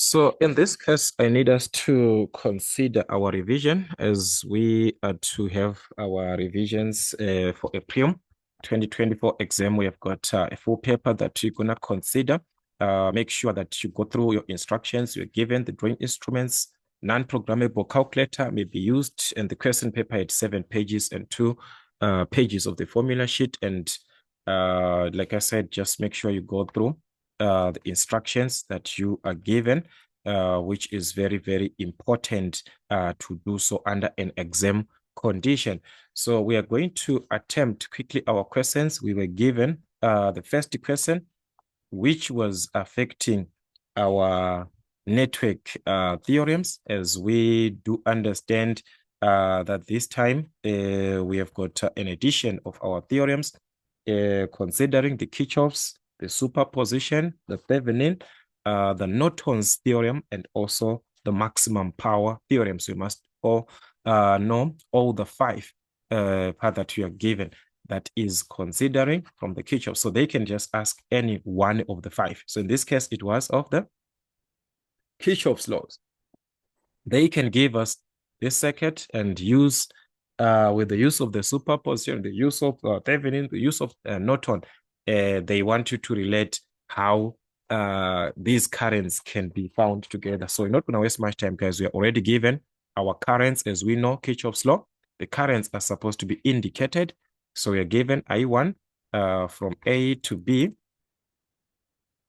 So in this case, I need us to consider our revision as we are to have our revisions for April 2024 exam. We have got a full paper that you're going to consider. Make sure that you go through your instructions. You're given the drawing instruments, non-programmable calculator may be used, and the question paper had 7 pages and 2 pages of the formula sheet. And like I said, just make sure you go through the instructions that you are given, which is very, very important to do so under an exam condition. So we are going to attempt quickly our questions. We were given the first question, which was affecting our network theorems, as we do understand that this time we have got an addition of our theorems considering the Kirchhoff's, the superposition, the Thevenin, the Norton's theorem, and also the maximum power theorem. So you must all know all the 5 part that you are given that is considering from the Kirchhoff. So they can just ask any one of the 5. So in this case, it was of the Kirchhoff's laws. They can give us this circuit and use with the use of the superposition, the use of Thevenin, the use of Norton, they want you to relate how these currents can be found together. So we're not going to waste much time, guys. We are already given our currents, as we know, Kirchhoff's law. The currents are supposed to be indicated. So we are given I1 from A to B.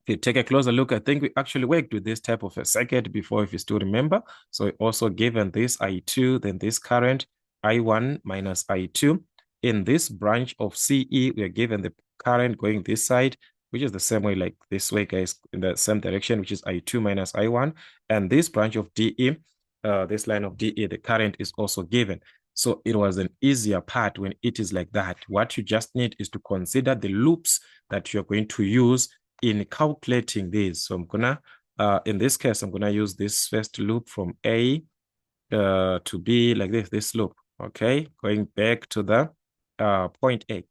If you take a closer look, I think we actually worked with this type of a circuit before, if you still remember. So also given this I2, then this current I1 minus I2. In this branch of CE, we are given the current going this side, which is the same way like this way, guys, in the same direction, which is I2 minus I1. And this branch of DE, this line of DE, the current is also given. So it was an easier part when it is like that. What you just need is to consider the loops that you're going to use in calculating this. So I'm gonna, in this case, I'm gonna use this first loop from A to B like this loop, okay? Going back to the point A.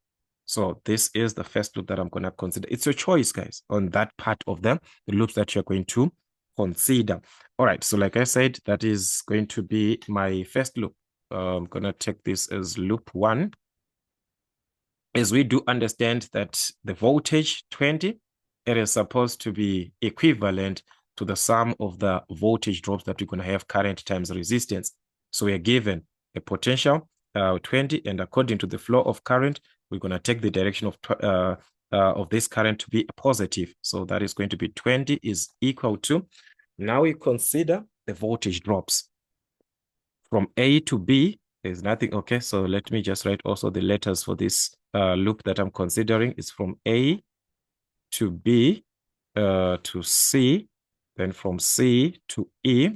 So this is the first loop that I'm gonna consider. It's your choice, guys, on that part of the loops that you're going to consider. All right, so like I said, that is going to be my first loop. I'm gonna take this as loop 1. As we do understand that the voltage 20, it is supposed to be equivalent to the sum of the voltage drops that we're going to have current times resistance. So we are given a potential 20, and according to the flow of current, we're going to take the direction of this current to be a positive. So that is going to be 20 is equal to, now we consider the voltage drops. From A to B, there's nothing. Okay, so let me just write also the letters for this loop that I'm considering. Is from A to B to C, then from C to E,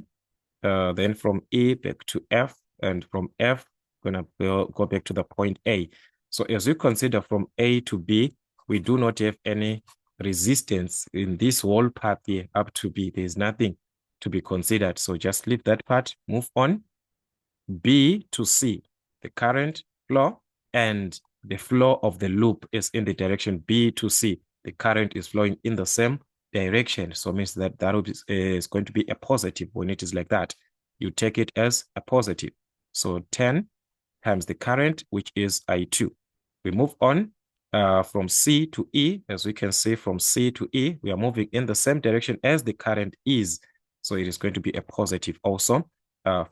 then from E back to F, and from F, gonna go back to the point A. So as we consider from A to B, we do not have any resistance in this whole path here up to B. There's nothing to be considered. So just leave that part, move on. B to C, the current flow and the flow of the loop is in the direction B to C. The current is flowing in the same direction. So it means that that is going to be a positive. When it is like that, you take it as a positive. So 10 times the current, which is I2. We move on from C to E. As we can see, from C to E, we are moving in the same direction as the current is. So it is going to be a positive also.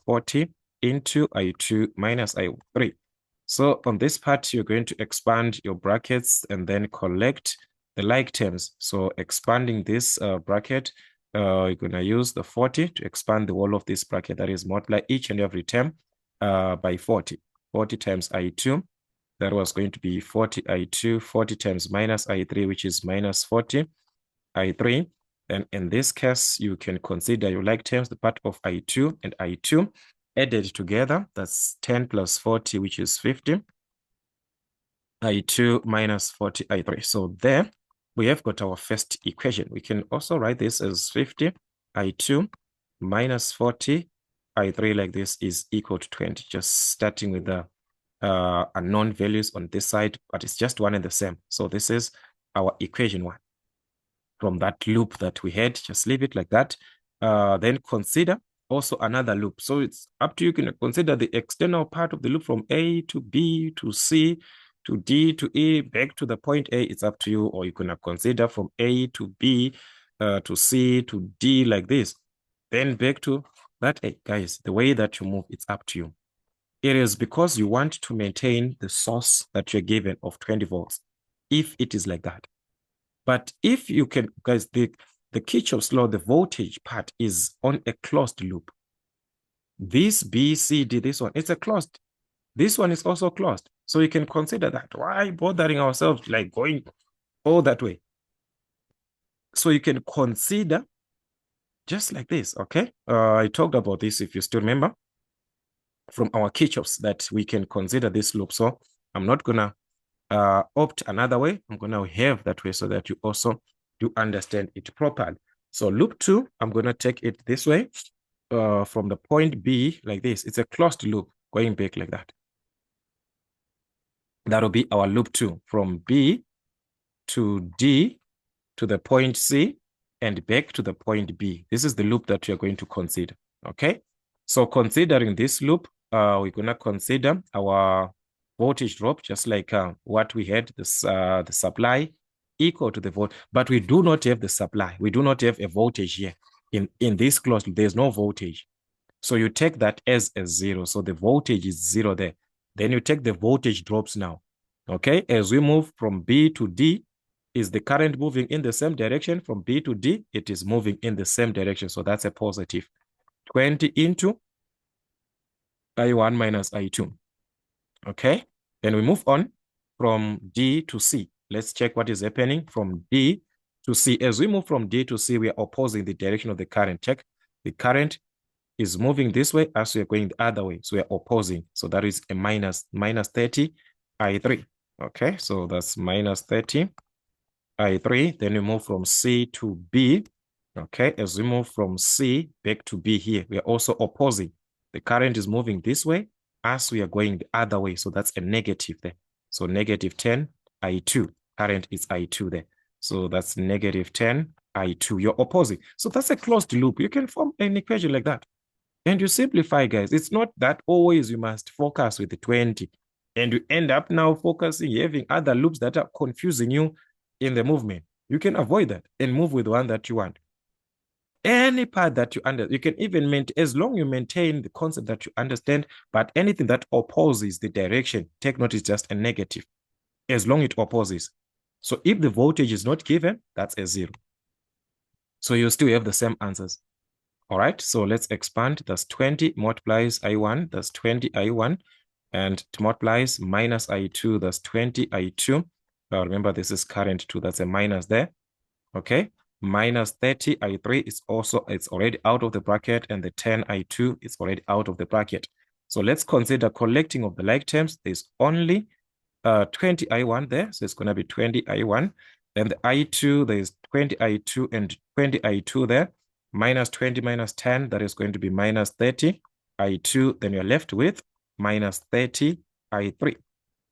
40 into I2 minus I3. So on this part, you're going to expand your brackets and then collect the like terms. So expanding this bracket, you're going to use the 40 to expand the whole of this bracket. That is multiply each and every term by 40. 40 times I2, that was going to be 40 I2, 40 times minus I3, which is minus 40 I3. And in this case, you can consider your like terms, the part of I2 and I2 added together. That's 10 plus 40, which is 50. I2 minus 40 I3. So there we have got our first equation. We can also write this as 50 I2 minus 40 I3 like this is equal to 20. Just starting with the unknown values on this side, but it's just one and the same. So this is our equation 1. From that loop that we had, just leave it like that. then consider also another loop. So it's up to you. You can consider the external part of the loop from A to B to C to D to E back to the point A. It's up to you. Or you can consider from A to B to C to D like this. Then back to that A. Guys, the way that you move, it's up to you. It is because you want to maintain the source that you're given of 20 volts, if it is like that. But if you can, guys, the Kirchhoff's law, the voltage part is on a closed loop. This B, C, D, this one, it's a closed. This one is also closed. So you can consider that. Why bothering ourselves like going all that way? So you can consider just like this, okay? I talked about this, if you still remember, from our Kirchhoff's, that we can consider this loop. So I'm not gonna opt another way. I'm gonna have that way so that you also do understand it properly. So loop 2, I'm gonna take it this way, from the point B like this. It's a closed loop going back like that. That'll be our loop 2 from B to D to the point C and back to the point B. This is the loop that we are going to consider, okay? So considering this loop, we're gonna consider our voltage drop, just like what we had, this, the supply equal to the volt, but we do not have the supply. We do not have a voltage here. In this closed loop, there's no voltage. So you take that as a 0. So the voltage is 0 there. Then you take the voltage drops now. Okay, as we move from B to D, is the current moving in the same direction? From B to D, it is moving in the same direction. So that's a positive. 20 into I1 minus I2. Okay, then we move on from D to C. Let's check what is happening from D to C. As we move from D to C, we are opposing the direction of the current. Check, the current is moving this way as we are going the other way. So we are opposing. So that is a minus 30 I3. Okay, so that's minus 30 I3. Then we move from C to B. Okay, as we move from C back to B here, we are also opposing. The current is moving this way as we are going the other way. So that's a negative there. So negative 10 I2. Current is I2 there. So that's negative 10 I2. You're opposing. So that's a closed loop. You can form an equation like that. And you simplify, guys. It's not that always you must focus with the 20. And you end up now focusing, having other loops that are confusing you in the movement. You can avoid that and move with one that you want. Any part that you understand, you can even maintain, as long you maintain the concept that you understand, but anything that opposes the direction, take note, is just a negative, as long it opposes. So if the voltage is not given, that's a 0. So you still have the same answers. All right, so let's expand. That's 20 multiplies I1, that's 20 I1, and it multiplies minus I2, that's 20 I2. Remember, this is current 2, that's a minus there. Okay, minus 30 I3 is also, it's already out of the bracket, and the 10 I2 is already out of the bracket. So let's consider collecting of the like terms. There's only 20 I1 there, so it's going to be 20 I1. Then the I2, there's 20 I2 and 20 I2 there. Minus 20 minus 10, that is going to be minus 30 I2. Then you're left with minus 30 I3.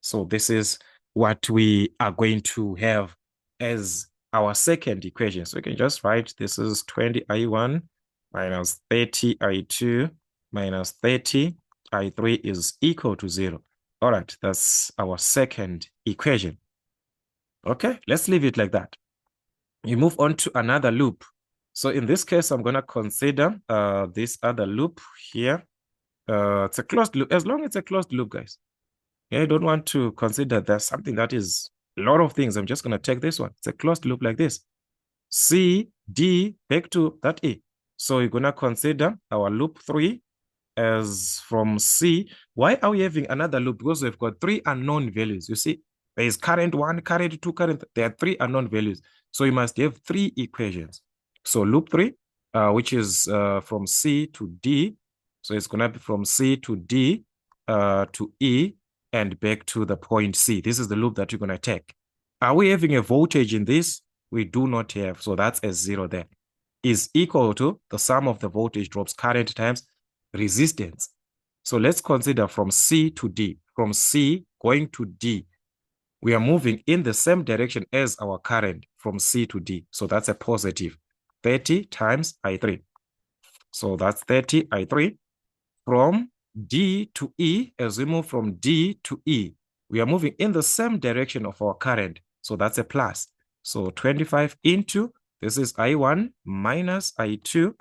So this is what we are going to have as our second equation. So we can just write, this is 20 I1 minus 30 I2 minus 30 I3 is equal to 0. All right, that's our second equation. Okay, let's leave it like that. You move on to another loop. So in this case, I'm going to consider this other loop here. It's a closed loop, as long as it's a closed loop, guys. Yeah, I don't want to consider there's something that is a lot of things. I'm just going to take this one. It's a closed loop like this. C, D, back to that E. So you're going to consider our loop 3 as from C. Why are we having another loop? Because we've got 3 unknown values. You see, there is current 1, current 2, current. There are 3 unknown values. So you must have 3 equations. So loop 3, which is from C to D. So it's going to be from C to D to E and back to the point C. This is the loop that you're going to take. Are we having a voltage in this? We do not have. So that's a 0 there. Is equal to the sum of the voltage drops, current times resistance. So let's consider from C to D. From C going to D, we are moving in the same direction as our current from C to D. So that's a positive 30 times I3. So that's 30 I3. From D to E, as we move from D to E, we are moving in the same direction of our current. So that's a plus. So 25 into, this is I1 minus I2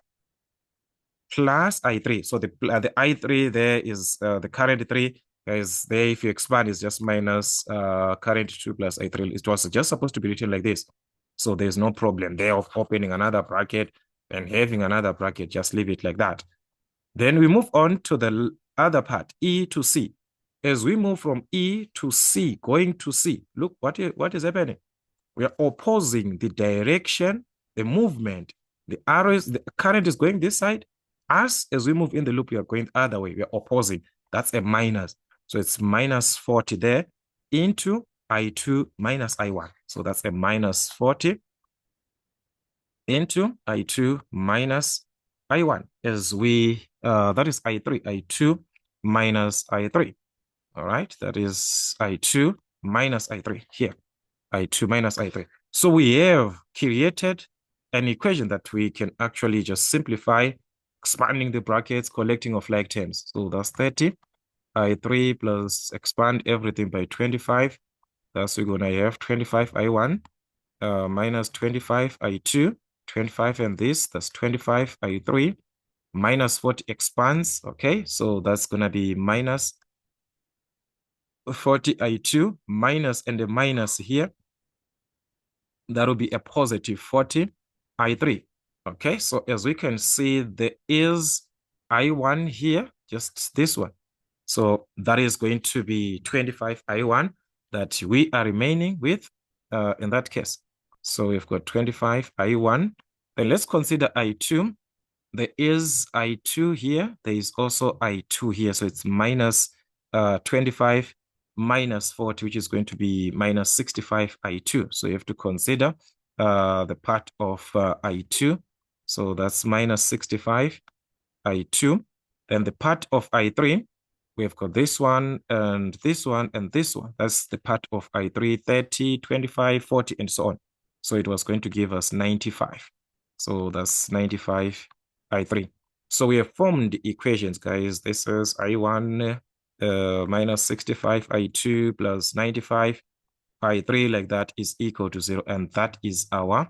plus I3. So the I3 there is the current 3 is there. If you expand, it's just minus current 2 plus I3. It was just supposed to be written like this. So there's no problem there of opening another bracket and having another bracket. Just leave it like that. Then we move on to the other part, E to C. As we move from E to C, going to C, look what is happening. We are opposing the direction, the movement. The arrows, the current is going this side. As we move in the loop, we are going the other way. We are opposing. That's a minus. So it's minus 40 there into I2 minus I1. So that's a minus 40 into I2 minus I1 as we, that is I3, I2 minus I3. All right, that is I2 minus I3 here, I2 minus I3. So we have created an equation that we can actually just simplify, expanding the brackets, collecting of like terms. So that's 30 I3 plus expand everything by 25. That's we're going to have 25 I1 minus 25 I2, 25 and this, that's 25 I3 minus 40 expands. Okay, so that's going to be minus 40 I2 minus and the minus here. That will be a positive 40 I3. Okay, so as we can see, there is I1 here, just this one. So that is going to be 25 I1 that we are remaining with in that case. So we've got 25 I1. Then let's consider I2. There is I2 here. There is also I2 here. So it's minus 25 minus 40, which is going to be minus 65 I2. So you have to consider the part of I2. So that's minus 65 I2. Then the part of I3, we've got this one and this one and this one. That's the part of I3, 30, 25, 40, and so on. So it was going to give us 95. So that's 95 I3. So we have formed the equations, guys. This is I1 minus 65 I2 plus 95 I3, like that, is equal to 0. And that is our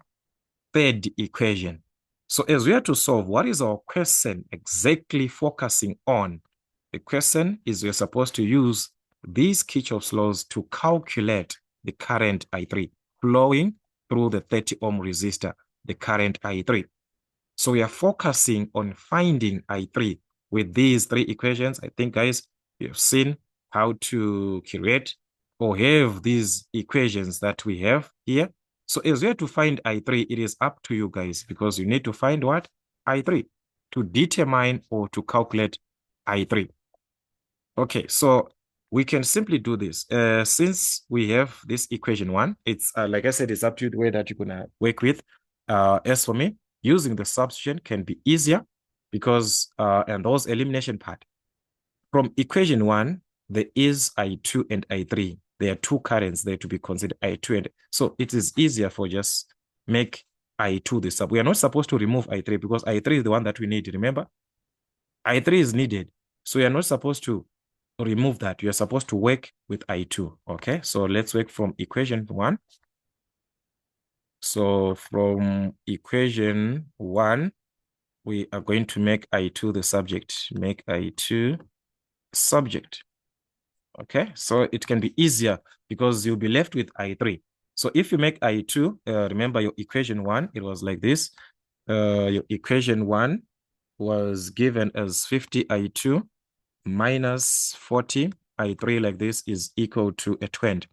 third equation. So as we are to solve, what is our question exactly focusing on? The question is we're supposed to use these Kirchhoff's laws to calculate the current I3 flowing through the 30 ohm resistor, the current I3. So we are focusing on finding I3 with these three equations. I think, guys, you have seen how to create or have these equations that we have here. So as we are to find I3, it is up to you guys because you need to find what? I3 to determine or to calculate I3. Okay, so we can simply do this. Since we have this equation 1, it's like I said, it's up to you the way that you're going to work with. As for me, using the substitution can be easier because, and those elimination part. From equation 1, there is I2 and I3. There are two currents there to be considered, I2 and, so it is easier for just make I2 the sub. We are not supposed to remove I3 because I3 is the one that we need, remember? I3 is needed. So you're not supposed to remove that. You're supposed to work with I2, okay? So let's work from equation 1. So from equation 1, we are going to make I2 the subject. Make I2 subject. Okay, so it can be easier because you'll be left with I3. So if you make I2, remember your equation 1, it was like this. Your equation 1 was given as 50 I2 minus 40 I3 like this is equal to a 20.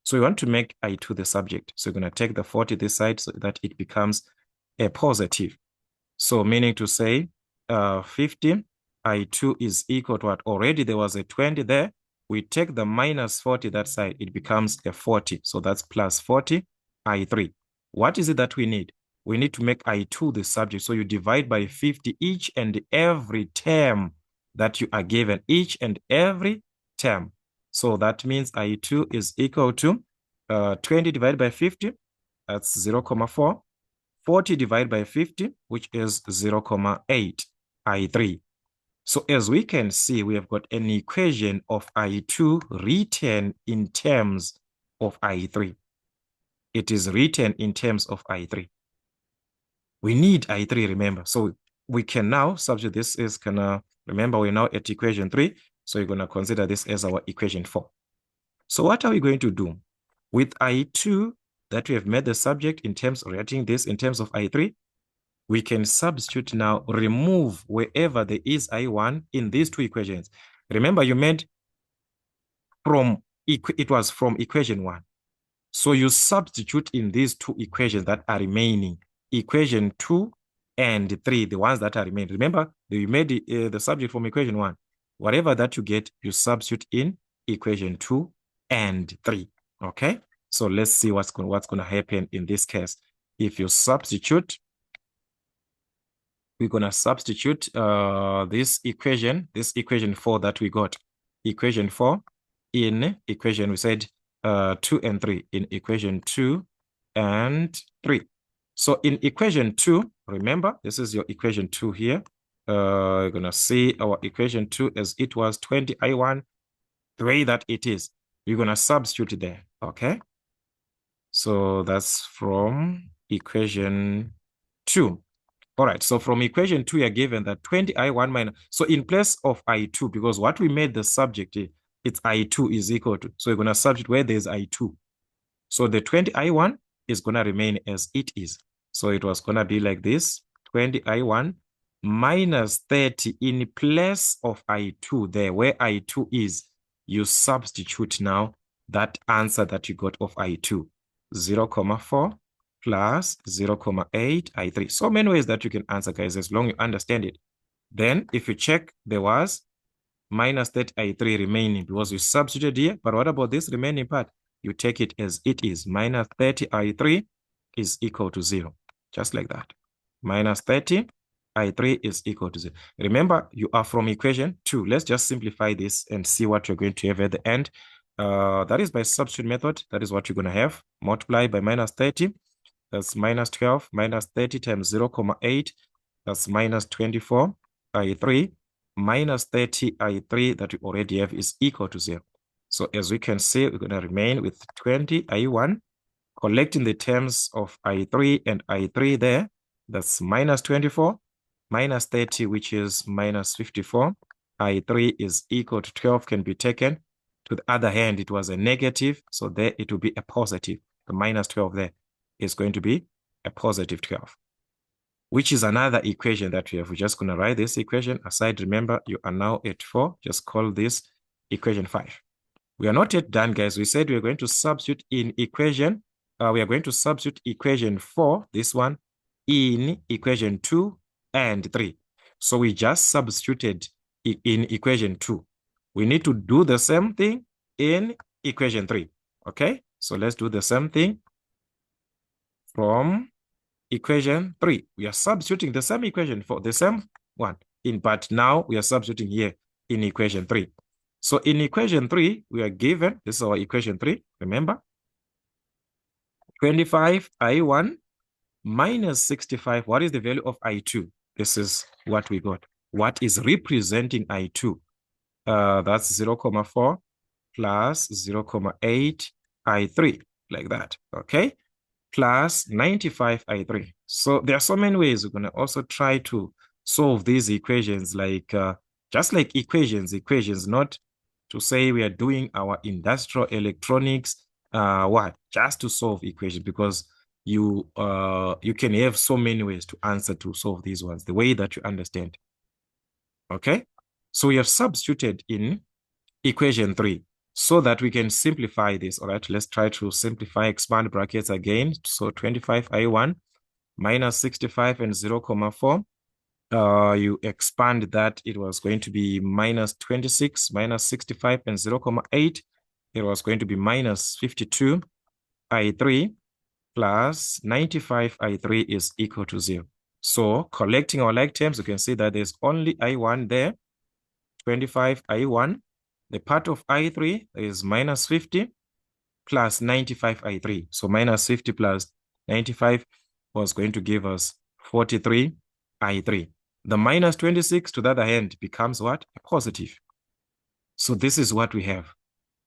So we want to make I2 the subject. So we're going to take the 40 this side so that it becomes a positive. So meaning to say 50 I2 is equal to what? Already there was a 20 there. We take the minus 40 that side, it becomes a 40. So that's plus 40 I3. What is it that we need? We need to make I2 the subject. So you divide by 50 each and every term that you are given, each and every term. So that means I2 is equal to 20 divided by 50, that's 0.4. 40 divided by 50, which is 0.8. I3. So as we can see, we have got an equation of I2 written in terms of I3. It is written in terms of I3. We need I3, remember. So we can now substitute this is gonna, remember we're now at equation 3. So you're gonna consider this as our equation 4. So what are we going to do? With I2 that we have made the subject in terms of writing this in terms of I3, we can substitute now, remove wherever there is I1 in these two equations. Remember you made from, it was from equation 1. So you substitute in these two equations that are remaining, equation 2 and 3, the ones that are remaining. Remember, you made the subject from equation 1. Whatever that you get, you substitute in equation 2 and 3. Okay? So let's see what's going to happen in this case. If you substitute, we're going to substitute this equation 4 that we got. Equation 4 in equation, we said 2 and 3, in equation 2 and 3. So in equation 2, remember, this is your equation 2 here. You're going to see our equation 2 as it was 20I1, the way that it is. We're going to substitute there, okay? So that's from equation 2. All right, so from equation 2, you're given that 20I1 minus, so in place of I2, because what we made the subject, it's I2 is equal to, so you're going to substitute where there's I2. So the 20I1 is going to remain as it is. So it was going to be like this, 20I1 minus 30 in place of I2 there, where I2 is, you substitute now that answer that you got of I2, 0,4 plus 0,8 I3. So many ways that you can answer, guys, as long as you understand it. Then if you check, there was minus 30 I3 remaining because you substituted here. But what about this remaining part? You take it as it is. Minus 30 I3 is equal to 0. Just like that. Minus 30 I3 is equal to 0. Remember, you are from equation 2. Let's just simplify this and see what you're going to have at the end. That is by substitute method. That is what you're going to have. Multiply by minus 30. That's minus 12. Minus 30 times 0,8. That's minus 24 I3. Minus 30 I3 that we already have is equal to 0. So as we can see, we're going to remain with 20 I1. Collecting the terms of I3 and I3 there, that's minus 24, minus 30, which is minus 54. I3 is equal to 12, can be taken. To the other hand, it was a negative, so there it will be a positive. The minus 12 there is going to be a positive 12, which is another equation that we have. We're just going to write this equation aside. Remember, you are now at 4. Just call this equation 5. We are not yet done, guys. We said we are going to substitute in equation. We are going to substitute equation 4, this one, in equation 2 and 3. So we just substituted in equation 2. We need to do the same thing in equation 3. Okay? So let's do the same thing from equation 3. We are substituting the same equation for the same one, but now we are substituting here in equation 3. So in equation 3, we are given, this is our equation 3, remember? 25 I1 minus 65. What is the value of I2? This is what we got. What is representing I2? That's 0,4 plus 0,8 I3, like that, okay? Plus 95 I3. So there are so many ways we're going to also try to solve these equations, like just like equations, not to say we are doing our industrial electronics, just to solve equations, because you can have so many ways to answer to solve these ones, the way that you understand. Okay, so we have substituted in equation 3 so that we can simplify this. All right, let's try to simplify, expand brackets again. So 25 I1 minus 65 and 0,4. You expand that, it was going to be minus 26, minus 65 and 0,8. It was going to be minus 52 I3 plus 95 I3 is equal to 0. So collecting our like terms, you can see that there's only I1 there, 25 I1. The part of I3 is minus 50 plus 95 I3. So minus 50 plus 95 was going to give us 43 I3. The minus 26 to the other hand becomes what? A positive. So this is what we have.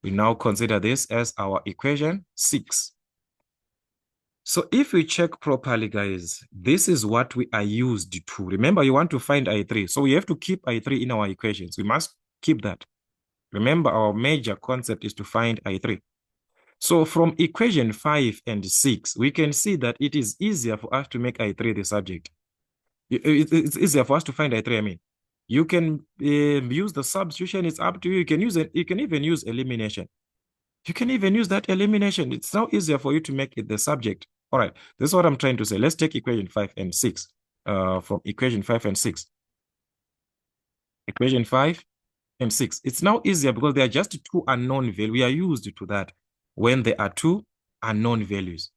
We now consider this as our equation 6. So if we check properly, guys, this is what we are used to. Remember, you want to find I3. So we have to keep I3 in our equations. We must keep that. Remember, our major concept is to find I3. So from equation 5 and 6, we can see that it is easier for us to make I3 the subject. It's easier for us to find I3, I mean. You can use the substitution. It's up to you. You can even use elimination. You can even use that elimination. It's now easier for you to make it the subject. All right, this is what I'm trying to say. Let's take equation 5 and 6. From equation 5 and 6. Equation 5 and 6. It's now easier because they are just two unknown values. We are used to that when there are two unknown values.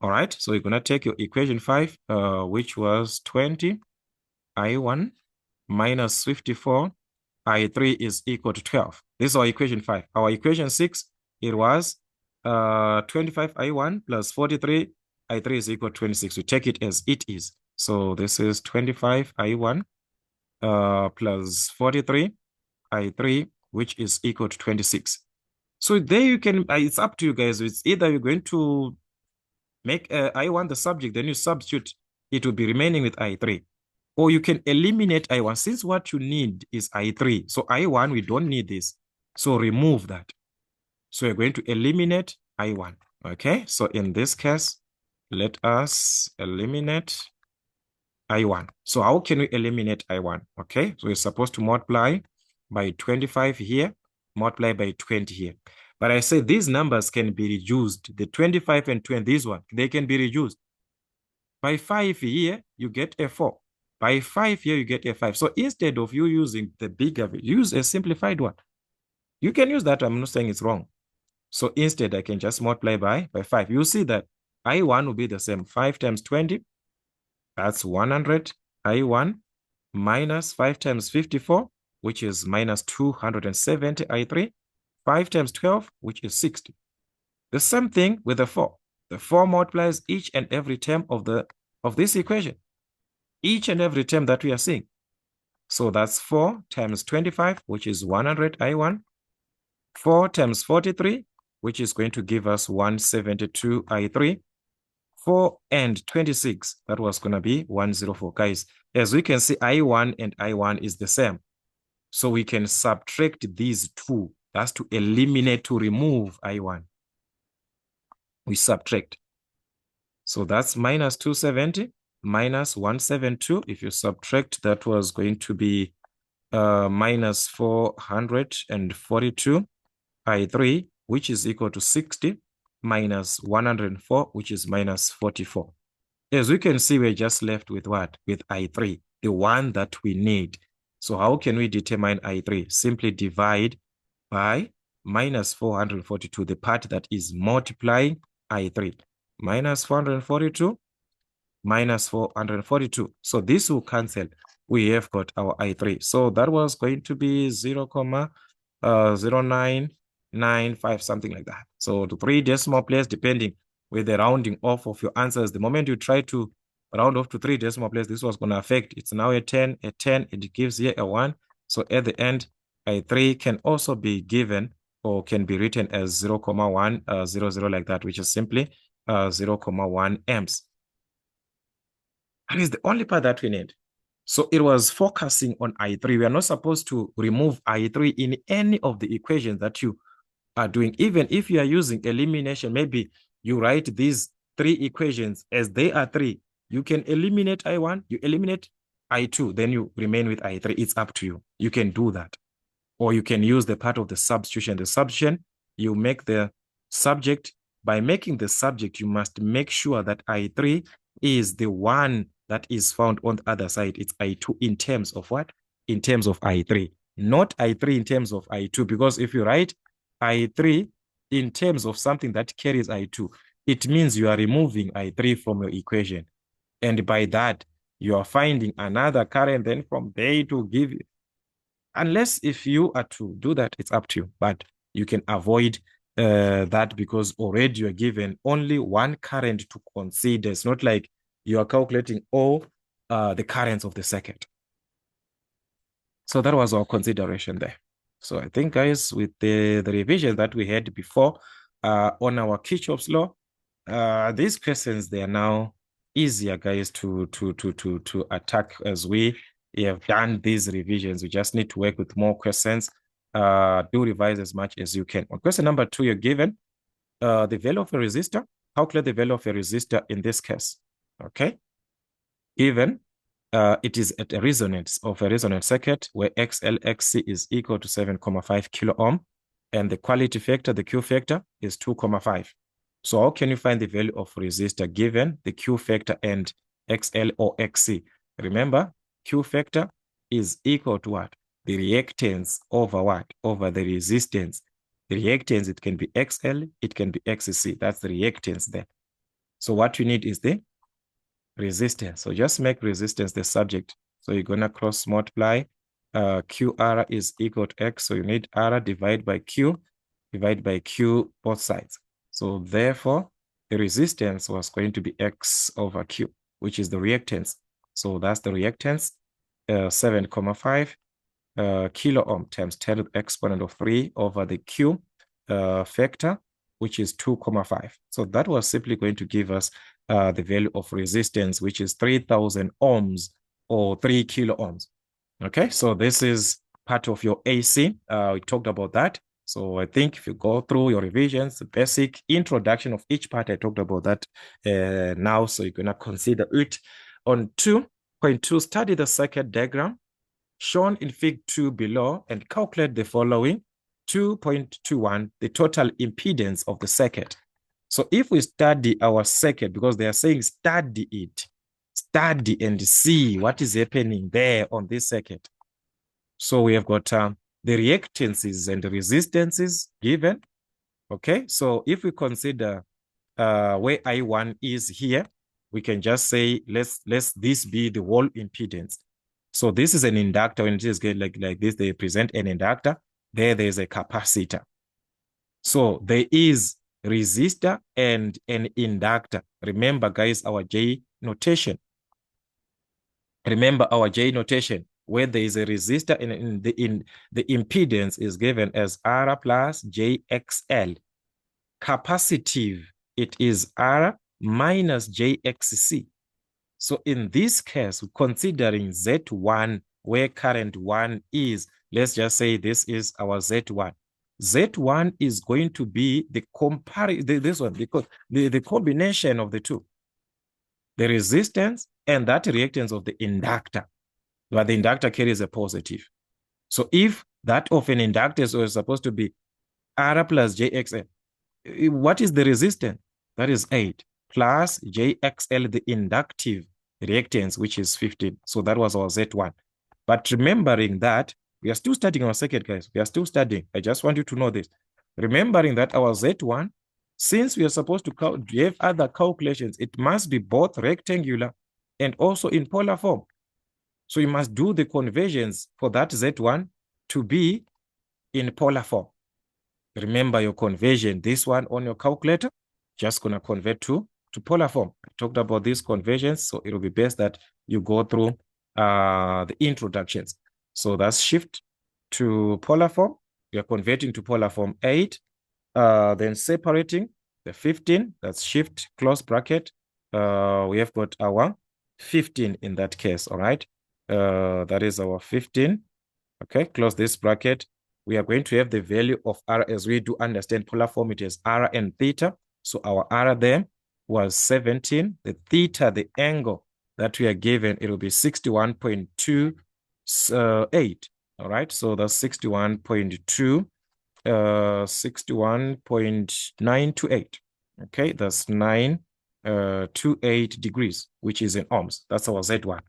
All right, so you're going to take your equation 5, which was 20, I1 minus 54, I3 is equal to 12. This is our equation 5. Our equation 6, it was 25 I1 plus 43 I3 is equal to 26. We take it as it is. So this is 25 I1 plus 43 I3, which is equal to 26. So there you can, it's up to you guys. It's either you're going to make I1 the subject, then you substitute, it will be remaining with I3. Or you can eliminate I1 since what you need is I3. So I1, we don't need this. So remove that. So you're going to eliminate I1. Okay, so in this case, let us eliminate I1. So how can we eliminate I1? Okay, so we're supposed to multiply by 25 here, multiply by 20 here. But I say these numbers can be reduced. The 25 and 20, this one, they can be reduced. By 5 here, you get a 4. By 5 here, you get a 5. So instead of you using the bigger, use a simplified one. You can use that. I'm not saying it's wrong. So instead, I can just multiply by 5. You see that I1 will be the same. 5 times 20, that's 100. I1 minus 5 times 54, which is minus 270 I3. 5 times 12, which is 60. The same thing with the 4. The 4 multiplies each and every term of this equation. Each and every term that we are seeing. So that's 4 times 25, which is 100 I1. 4 times 43, which is going to give us 172 I3. 4 and 26, that was going to be 104. Guys, as we can see, I1 and I1 is the same. So we can subtract these two. That's to eliminate, to remove I1. We subtract. So that's minus 270 minus 172. If you subtract, that was going to be minus 442 I3, which is equal to 60, minus 104, which is minus 44. As we can see, we're just left with what? With I3, the one that we need. So how can we determine I3? Simply divide by minus 442, the part that is multiplying I3. Minus 442, minus 442. So this will cancel. We have got our I3. So that was going to be 0.0995, something like that. So the 3 decimal place, depending with the rounding off of your answers. The moment you try to round off to 3 decimal place, this was going to affect. It's now a 10, it gives here a 1. So at the end, I3 can also be given or can be written as 0.100 like that, which is simply 0.1 amps. That is the only part that we need. So it was focusing on I3. We are not supposed to remove I3 in any of the equations that you are doing. Even if you are using elimination, maybe you write these 3 equations as they are 3. You can eliminate I1, you eliminate I2, then you remain with I3. It's up to you. You can do that. Or you can use the part of the substitution. The substitution, you make the subject. By making the subject, you must make sure that I3 is the one that is found on the other side. It's I2 in terms of what? In terms of I3. Not I3 in terms of I2. Because if you write I3 in terms of something that carries I2, it means you are removing I3 from your equation. And by that, you are finding another current. Then from there to give you. Unless if you are to do that, it's up to you. But you can avoid that because already you're given only one current to consider. It's not like you are calculating all the currents of the circuit. So that was our consideration there. So I think, guys, with the revision that we had before on our Kirchhoff's law, these questions, they are now easier, guys, to attack as we have done these revisions. We just need to work with more questions. Do revise as much as you can. On question number 2, you're given the value of a resistor. Calculate the value of a resistor in this case. Okay. Given it is at a resonance of a resonance circuit where XLXC is equal to 7.5 kilo ohm, and the quality factor, the Q factor, is 2.5. So how can you find the value of resistor given the Q factor and XL or XC? Remember, Q factor is equal to what? The reactance over what? Over the resistance. The reactance, it can be XL, it can be XC. That's the reactance there. So what you need is the resistance. So just make resistance the subject. So you're going to cross multiply. QR is equal to X. So you need R divided by Q both sides. So therefore, the resistance was going to be X over Q, which is the reactance. So that's the reactance, 7.5 kilo ohm times 10 to the exponent of 3 over the Q factor, which is 2.5. So that was simply going to give us the value of resistance, which is 3,000 ohms or 3 kilo ohms. Okay, so this is part of your AC. We talked about that. So I think if you go through your revisions, the basic introduction of each part, I talked about that now. So you're going to consider it. On 2.2, study the circuit diagram shown in Fig 2 below and calculate the following. 2.21, the total impedance of the circuit. So if we study our circuit, because they are saying study it, study and see what is happening there on this circuit. So we have got the reactances and the resistances given. Okay, so if we consider where I1 is here, we can just say, let's this be the whole impedance. So this is an inductor. When it is like this, they present an inductor. There's a capacitor. So there is resistor and an inductor. Remember, guys, our J notation. Remember our J notation, where there is a resistor in the impedance is given as R plus JXL. Capacitive, it is R minus JXC. So in this case, considering Z1, where current 1 is, let's just say this is our Z1. Z1 is going to be the this one, because the combination of the two, the resistance and that reactance of the inductor, but the inductor carries a positive. So if that of an inductance was supposed to be R plus JXL, what is the resistance? That is 8 plus JXL, the inductive reactance, which is 15. So that was our Z1. But remembering that, we are still studying our circuit, guys. We are still studying. I just want you to know this. Remembering that our Z1, since we are supposed to have other calculations, it must be both rectangular and also in polar form. So you must do the conversions for that Z1 to be in polar form. Remember your conversion, this one on your calculator, just going to convert to polar form. I talked about these conversions, so it will be best that you go through the introductions. So that's shift to polar form. We are converting to polar form 8, then separating the 15, that's shift, close bracket. We have got our 15 in that case, all right? That is our 15. Okay, close this bracket. We are going to have the value of R, as we do understand polar form, it is R and theta. So our R there was 17. The theta, the angle that we are given, it will be 61.28. All right, so that's 61.2, 61.928. Okay, that's 928 degrees, which is in ohms. That's our Z1.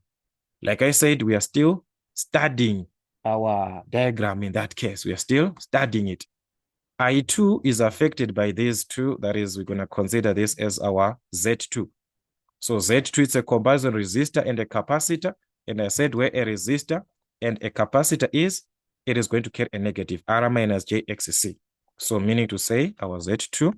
Like I said, we are still studying our diagram in that case. We are still studying it. I2 is affected by these two. That is, we're going to consider this as our Z2. So Z2 is a comparison resistor and a capacitor. And I said where a resistor and a capacitor is, it is going to carry a negative, R minus JXC. So meaning to say our Z2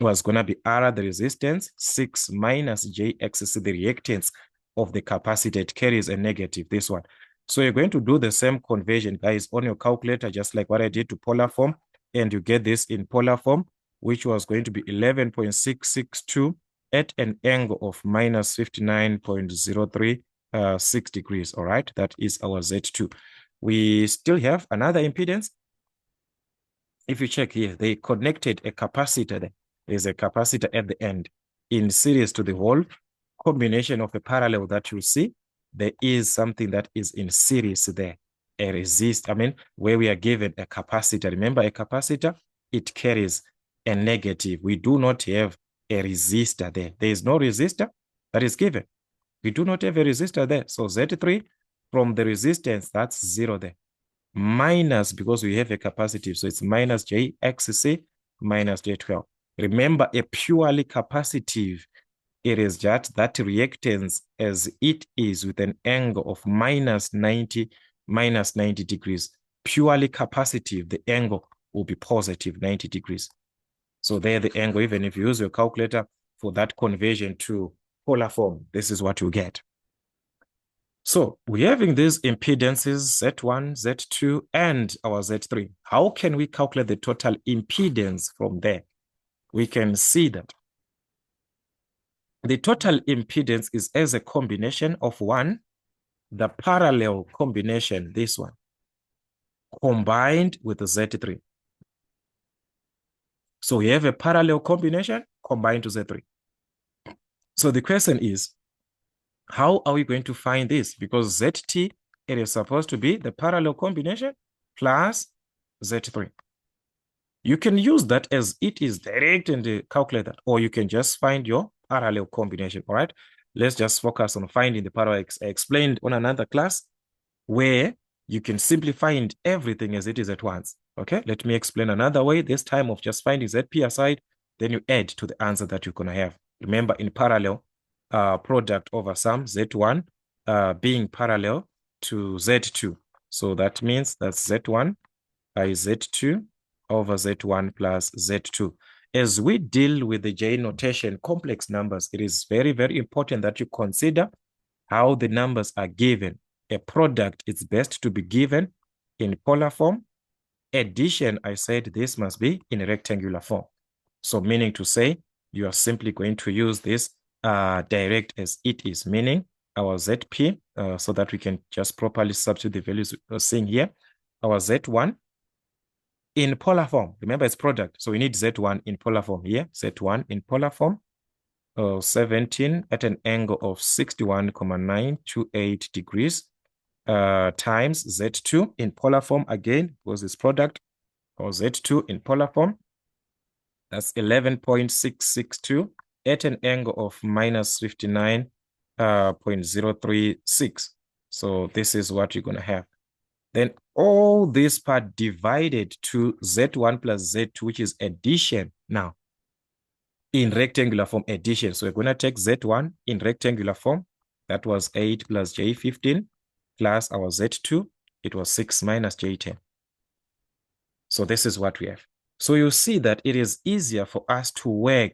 was going to be R, the resistance, 6 minus JXC, the reactance of the capacitor. It carries a negative, this one. So you're going to do the same conversion, guys, on your calculator, just like what I did to polar form. And you get this in polar form, which was going to be 11.662 at an angle of minus 59.036 degrees. All right, that is our Z2. We still have another impedance. If you check here, they connected a capacitor there. There's a capacitor at the end in series to the whole combination of a parallel that you see. There is something that is in series there, a resist. I mean, where we are given a capacitor. Remember, a capacitor, it carries a negative. We do not have a resistor there. There is no resistor that is given. We do not have a resistor there. So Z3 from the resistance, that's 0 there. Minus, because we have a capacitive, so it's minus JXC minus J12. Remember, a purely capacitive, it is just that reactance as it is with an angle of minus 90 degrees. Purely capacitive, the angle will be positive 90 degrees. So there the angle, even if you use your calculator for that conversion to polar form, this is what you get. So we're having these impedances, Z1, Z2, and our Z3. How can we calculate the total impedance from there? We can see that the total impedance is as a combination of one, the parallel combination, this one, combined with the Z3. So we have a parallel combination combined to Z3. So the question is, how are we going to find this? Because ZT, it is supposed to be the parallel combination plus Z3. You can use that as it is direct in the calculator, or you can just find your parallel combination, all right? Let's just focus on finding the parallel. I explained on another class where you can simply find everything as it is at once, okay? Let me explain another way, this time of just finding ZP aside, then you add to the answer that you're going to have. Remember, in parallel, product over sum, Z1 being parallel to Z2. So that means that's Z1 by Z2 over Z1 plus Z2. As we deal with the J notation, complex numbers, it is very, very important that you consider how the numbers are given. A product is best to be given in polar form. Addition, I said this must be in rectangular form. So meaning to say, you are simply going to use this direct as it is, meaning our ZP, so that we can just properly substitute the values we're seeing here. Our Z1 in polar form. Remember, it's product. So we need Z1 in polar form here. Z1 in polar form. 17 at an angle of 61,928 degrees times Z2 in polar form again, was this product, or Z2 in polar form. That's 11.662 at an angle of minus 59.036. So this is what you're going to have. Then all this part divided to Z1 plus Z2, which is addition now in rectangular form, addition. So we're going to take Z1 in rectangular form. That was 8 plus J15 plus our Z2. It was 6 minus J10. So this is what we have. So you see that it is easier for us to work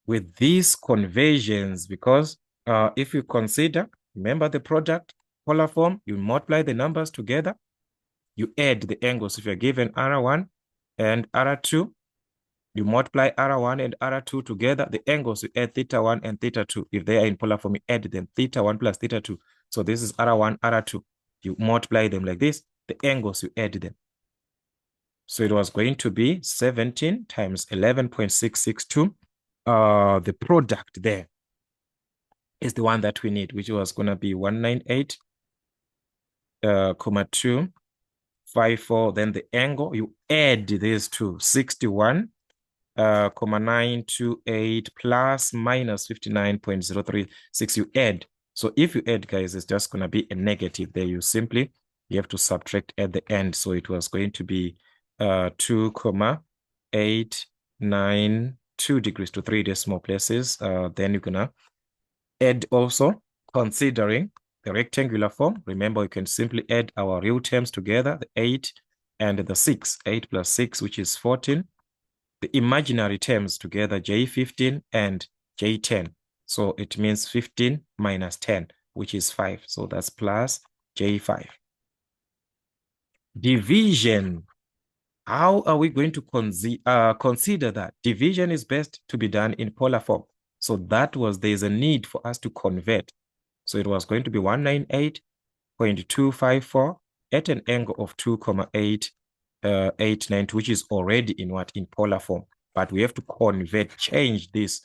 with these conversions because if you consider, remember the product, polar form, you multiply the numbers together, you add the angles. If you're given R1 and R2, you multiply R1 and R2 together, the angles, you add theta 1 and theta 2. If they are in polar form, you add them, theta 1 plus theta 2. So this is R1, R2. You multiply them like this, the angles, you add them. So it was going to be 17 times 11.662. The product there is the one that we need, which was going to be 198, 254. Then the angle, you add these two, 61,928 plus minus 59.036. You add. So if you add, guys, it's just going to be a negative there. You have to subtract at the end. So it was going to be 2,892 degrees to 3 decimal places. Then you're gonna add also, considering the rectangular form. Remember, you can simply add our real terms together, the 8 and the 6. 8 plus 6, which is 14. The imaginary terms together, J15 and J10. So it means 15 minus 10, which is 5. So that's plus J5. Division. How are we going to consider that? Division is best to be done in polar form. So there's a need for us to convert. So it was going to be 198.254 at an angle of 2,892, which is already in polar form. But we have to change this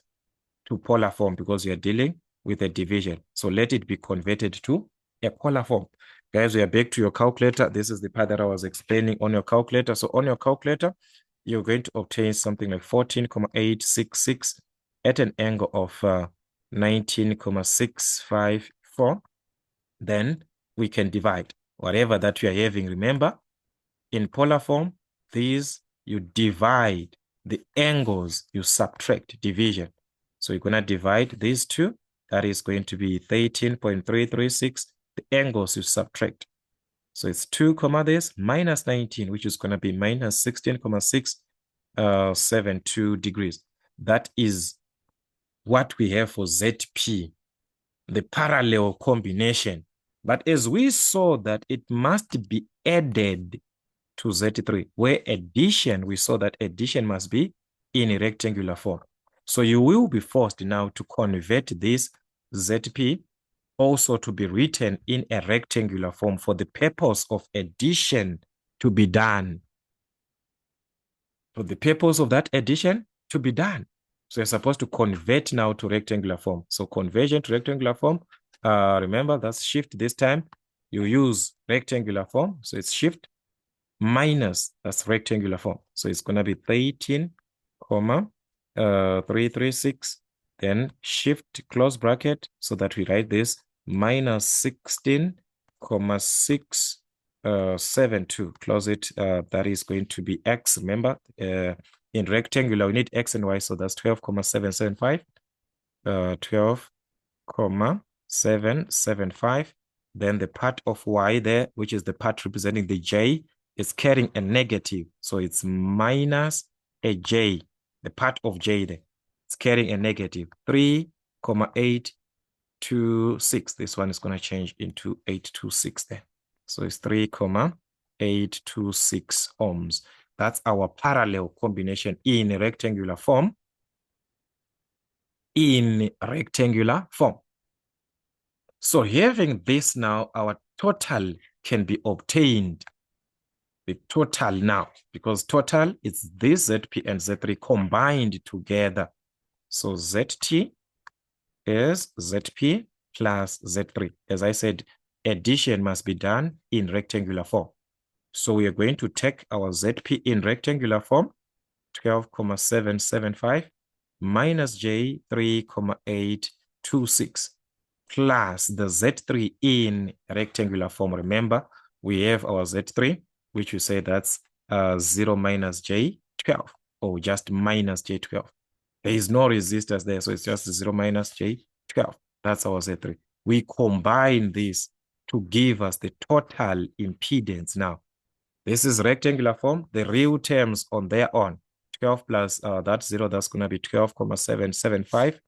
to polar form because we are dealing with a division. So let it be converted to a polar form. Guys, we are back to your calculator. This is the part that I was explaining on your calculator. So on your calculator, you're going to obtain something like 14,866 at an angle of 19,654. Then we can divide whatever that we are having. Remember, in polar form, these you divide the angles, you subtract division. So you're going to divide these two. That is going to be 13.336. The angles you subtract. So it's 2, this minus 19, which is going to be minus 16,672 degrees. That is what we have for ZP, the parallel combination. But as we saw that it must be added to Z3, where addition, we saw that addition must be in a rectangular form. So you will be forced now to convert this ZP also to be written in a rectangular form for the purpose of addition to be done. For the purpose of that addition to be done. So you're supposed to convert now to rectangular form. So conversion to rectangular form, remember that's shift this time. You use rectangular form. So it's shift minus, that's rectangular form. So it's going to be 13, 336, then shift close bracket so that we write this minus 16,672. Close it. That is going to be X. Remember, in rectangular, we need X and Y. So that's 12,775. 12,775. Then the part of Y there, which is the part representing the J, is carrying a negative. So it's minus a J, the part of J there. It's carrying a negative 3,826. This one is going to change into 826 there. So it's 3,826 ohms. That's our parallel combination in rectangular form. In rectangular form. So having this now, our total can be obtained. The total now, because total is this ZP and Z3 combined together. So ZT is ZP plus Z3. As I said, addition must be done in rectangular form. So we are going to take our ZP in rectangular form, 12,775 minus J 3,826 plus the Z3 in rectangular form. Remember, we have our Z3, which we say that's 0 minus J12 or just minus J12. There is no resistance there, so it's just 0 minus J12. That's our Z3. We combine this to give us the total impedance now. This is rectangular form. The real terms on their own. 12 plus that 0, that's going to be 12,775.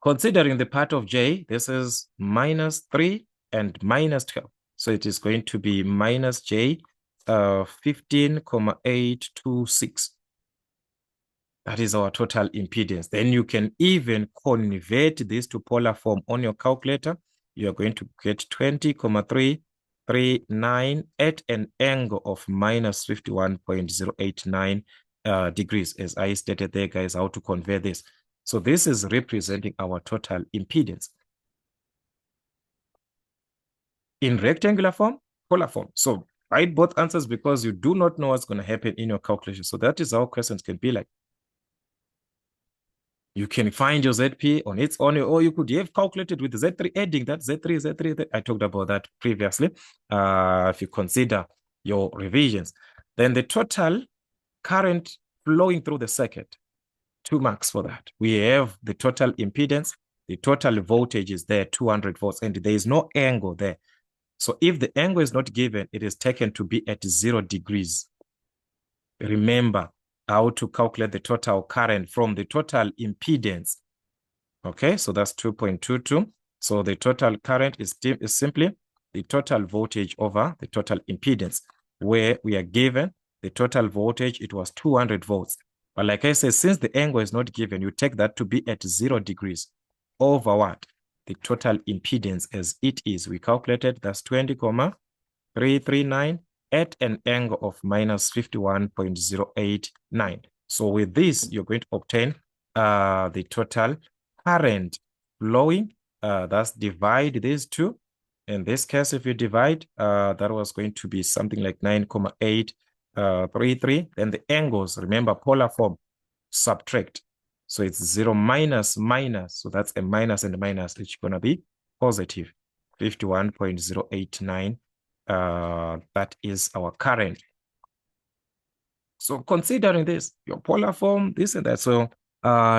Considering the part of J, this is minus 3 and minus 12. So it is going to be minus J 15,826. That is our total impedance. Then you can even convert this to polar form on your calculator. You are going to get 20,339 at an angle of minus 51.089 degrees. As I stated there, guys, how to convert this. So this is representing our total impedance. In rectangular form, polar form. So write both answers because you do not know what's going to happen in your calculation. So that is how questions can be like. You can find your ZP on its own, or you could have calculated with Z3, adding that Z3. I talked about that previously. If you consider your revisions, then the total current flowing through the circuit, 2 marks for that. We have the total impedance, the total voltage is there, 200 volts, and there is no angle there. So if the angle is not given, it is taken to be at 0 degrees. Remember how to calculate the total current from the total impedance. Okay, so that's 2.22. So the total current is simply the total voltage over the total impedance, where we are given the total voltage, it was 200 volts. But like I said, since the angle is not given, you take that to be at 0 degrees over what? The total impedance as it is. We calculated that's 20,339 at an angle of minus 51.089. So with this, you're going to obtain the total current flowing. That's divide these two. In this case, if you divide, that was going to be something like 9,833. Then the angles, remember, polar form, subtract. So it's 0 minus minus. So that's a minus and a minus, which is going to be positive 51.089. That is our current. So considering this, your polar form, this and that. So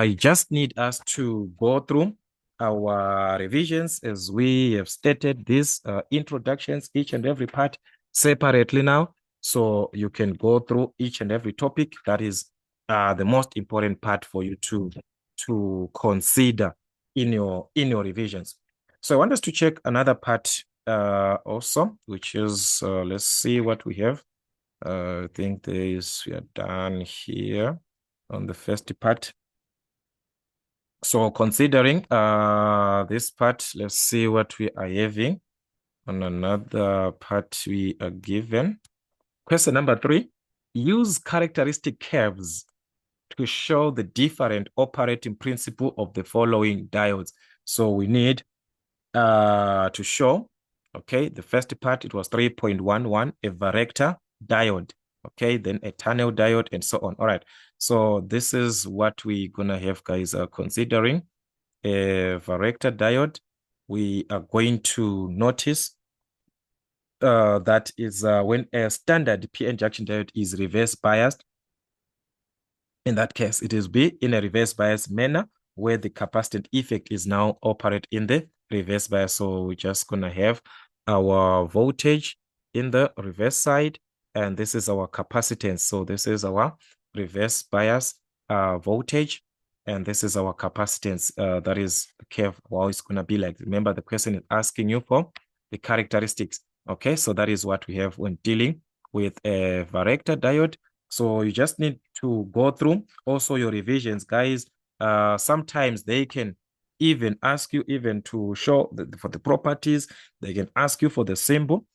you just need us to go through our revisions as we have stated these introductions, each and every part separately now. So you can go through each and every topic. That is the most important part for you to consider in your revisions. So I want us to check another part also, which is, let's see what we have. I think we are done here on the first part. So considering this part, let's see what we are having. On another part we are given. Question number 3, use characteristic curves to show the different operating principle of the following diodes. So we need to show, okay, the first part, it was 3.11, a varactor diode, okay, then a tunnel diode, and so on. All right, so this is what we're gonna have, guys. Considering a varactor diode, we are going to notice that is when a standard PN junction diode is reverse biased. In that case, it is be in a reverse bias manner, where the capacitant effect is now operate in the reverse bias. So we're just going to have our voltage in the reverse side, and this is our capacitance. So this is our reverse bias voltage, and this is our capacitance. That is the curve, how it's going to be like. Remember, the question is asking you for the characteristics. Okay, so that is what we have when dealing with a varactor diode. So you just need to go through also your revisions, guys. Sometimes they can even ask you even to show for the properties. They can ask you for the symbol.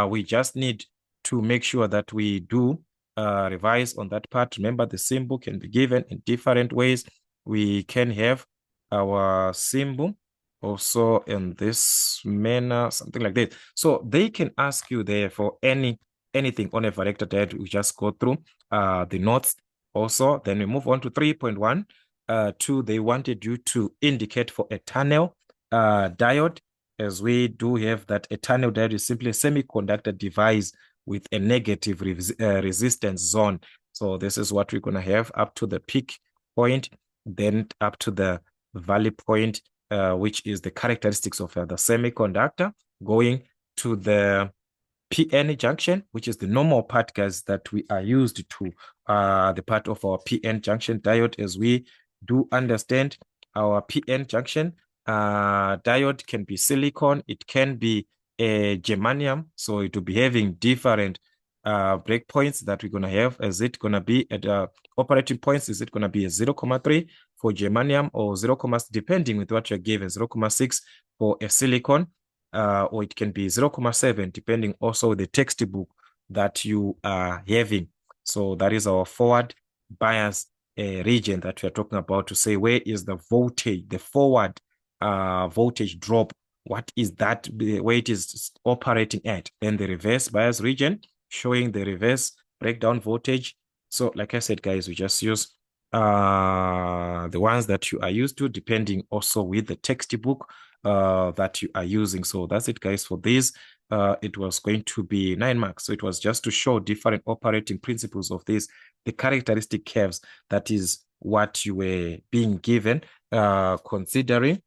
We just need to make sure that we do revise on that part. Remember, the symbol can be given in different ways. We can have our symbol also in this manner, something like this. So they can ask you there for anything on a varactor diode. We just go through the notes also. Then we move on to 3.1. 2, they wanted you to indicate for a tunnel diode, as we do have that a tunnel diode is simply a semiconductor device with a negative resistance zone. So this is what we're going to have up to the peak point, then up to the valley point, which is the characteristics of the semiconductor, going to the PN junction, which is the normal part, guys, that we are used to, the part of our PN junction diode. As we do understand, our PN junction diode can be silicon, it can be a germanium, so it will be having different breakpoints that we're going to have. Is it going to be at operating points? Is it going to be a 0.3 for germanium, or 0, depending with what you're given, 0.6 for a silicon, or it can be 0.7 depending also with the textbook that you are having. So that is our forward bias region that we are talking about, to say where is the voltage, the forward voltage drop, what is that, where it is operating at. Then the reverse bias region, showing the reverse breakdown voltage. So like I said, guys, we just use the ones that you are used to, depending also with the textbook that you are using. So that's it, guys, for this. It was going to be 9 marks. So it was just to show different operating principles of this, the characteristic curves. That is what you were being given, considering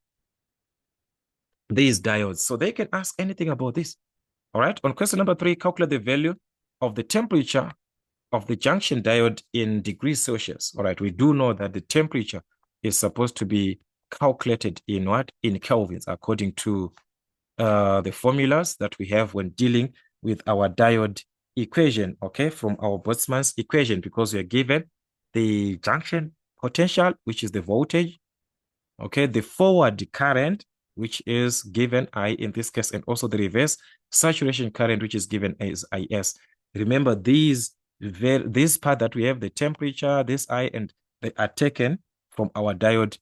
these diodes. So they can ask anything about this. All right. On question number 3, calculate the value of the temperature of the junction diode in degrees Celsius. All right. We do know that the temperature is supposed to be calculated in what? In kelvins, according to the formulas that we have when dealing with our diode equation, okay, from our Boltzmann's equation, because we are given the junction potential, which is the voltage, okay, the forward current, which is given I in this case, and also the reverse saturation current, which is given as IS. Remember, this part that we have, the temperature, this I, and they are taken from our diode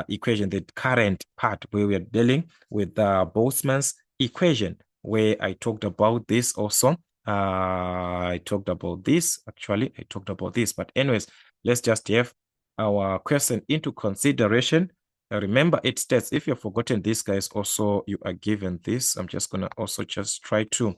equation, the current part, where we are dealing with Boltzmann's equation, where I talked about this also. I talked about this, actually, I talked about this. But anyways, let's just have our question into consideration. Remember, it states, if you've forgotten this, guys, also you are given this. I'm just going to also just try to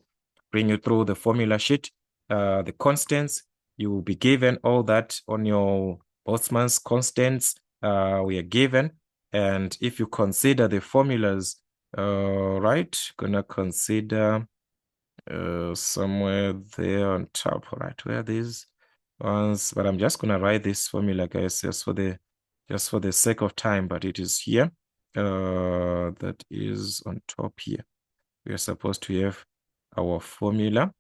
bring you through the formula sheet. The constants, you will be given all that on your Boltzmann's constants we are given. And if you consider the formulas, right, gonna consider somewhere there on top, right, where these ones, but I'm just gonna write this formula, guys, just for the sake of time, but it is here. That is on top here. We are supposed to have our formula.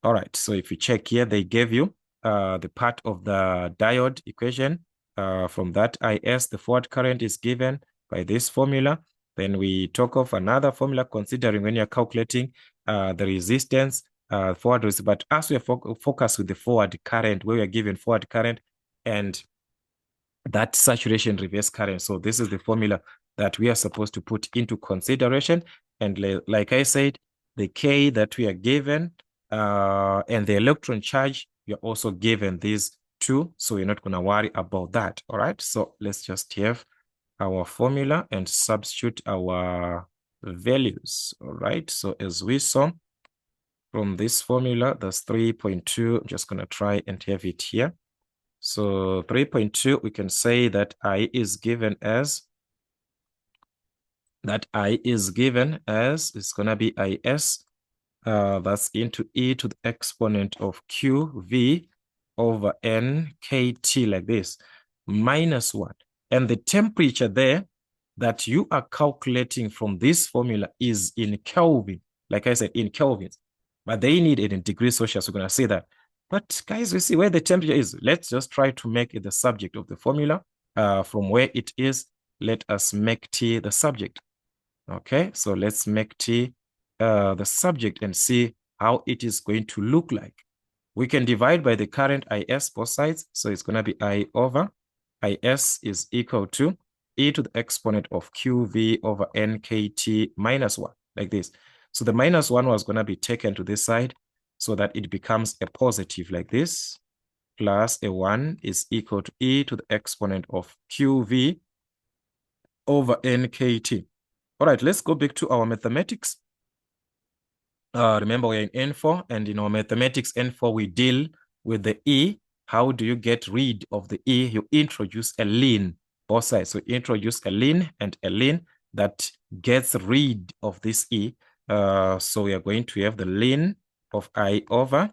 All right, so if you check here, they gave you the part of the diode equation. From that IS, the forward current is given by this formula. Then we talk of another formula, considering when you're calculating the resistance, forward resistance. But as we are focused with the forward current, where we are given forward current and that saturation reverse current. So this is the formula that we are supposed to put into consideration. And like I said, the K that we are given and the electron charge, you're also given these two. So you're not going to worry about that. All right. So let's just have our formula and substitute our values. All right. So as we saw from this formula, that's 3.2. I'm just going to try and have it here. So 3.2, we can say that I is given as, it's going to be IS, that's into e to the exponent of QV over NKT, like this, minus 1. And the temperature there that you are calculating from this formula is in Kelvin. Like I said, in kelvins. But they need it in degrees Celsius. We're going to say that. But guys, we see where the temperature is. Let's just try to make it the subject of the formula. From where it is, let us make T the subject. Okay, so let's make T the subject and see how it is going to look like. We can divide by the current IS both sides. So it's going to be I over IS is equal to e to the exponent of QV over NKT minus 1, like this. So the minus 1 was going to be taken to this side so that it becomes a positive, like this, plus a 1 is equal to e to the exponent of QV over NKT. All right, let's go back to our mathematics. Remember, we're in N4, and in our mathematics N4, we deal with the E. How do you get rid of the E? You introduce a ln, both sides. So introduce a ln and a ln that gets rid of this E. So we are going to have the ln of I over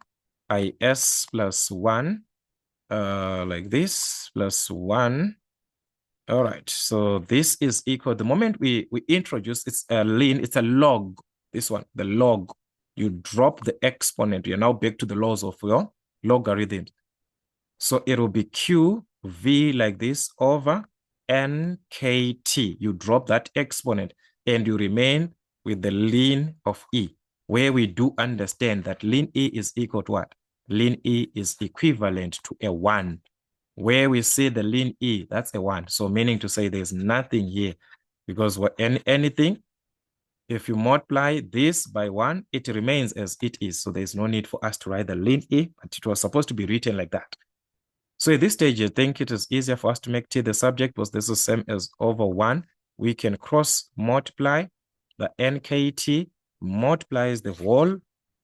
IS plus 1, like this, plus 1. All right, so this is equal. The moment we introduce, it's a ln, it's a log. This one, the log. You drop the exponent. You're now back to the laws of your logarithm. So it will be QV like this over NKT. You drop that exponent and you remain with the ln of E, where we do understand that ln E is equal to what? Ln E is equivalent to a 1. Where we see the ln E, that's a 1. So meaning to say there's nothing here, because anything, if you multiply this by 1, it remains as it is. So there's no need for us to write the ln E, but it was supposed to be written like that. So at this stage, I think it is easier for us to make T the subject, because this is the same as over 1. We can cross multiply. The NKT multiplies the whole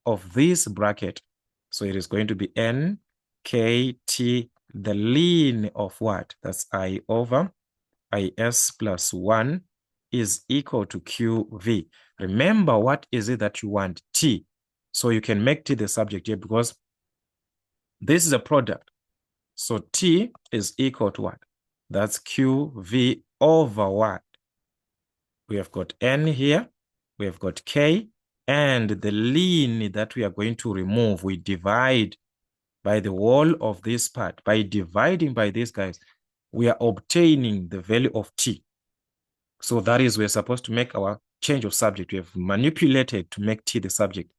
of this bracket. So it is going to be NKT, the ln of what? That's I over IS plus 1 is equal to QV. Remember, what is it that you want? T. So you can make T the subject here, because this is a product. So T is equal to what? That's QV over what? We have got N here. We have got K. And the ln that we are going to remove, we divide by the whole of this part. By dividing by these guys, we are obtaining the value of T. So that is, we're supposed to make our change of subject. We have manipulated to make T the subject.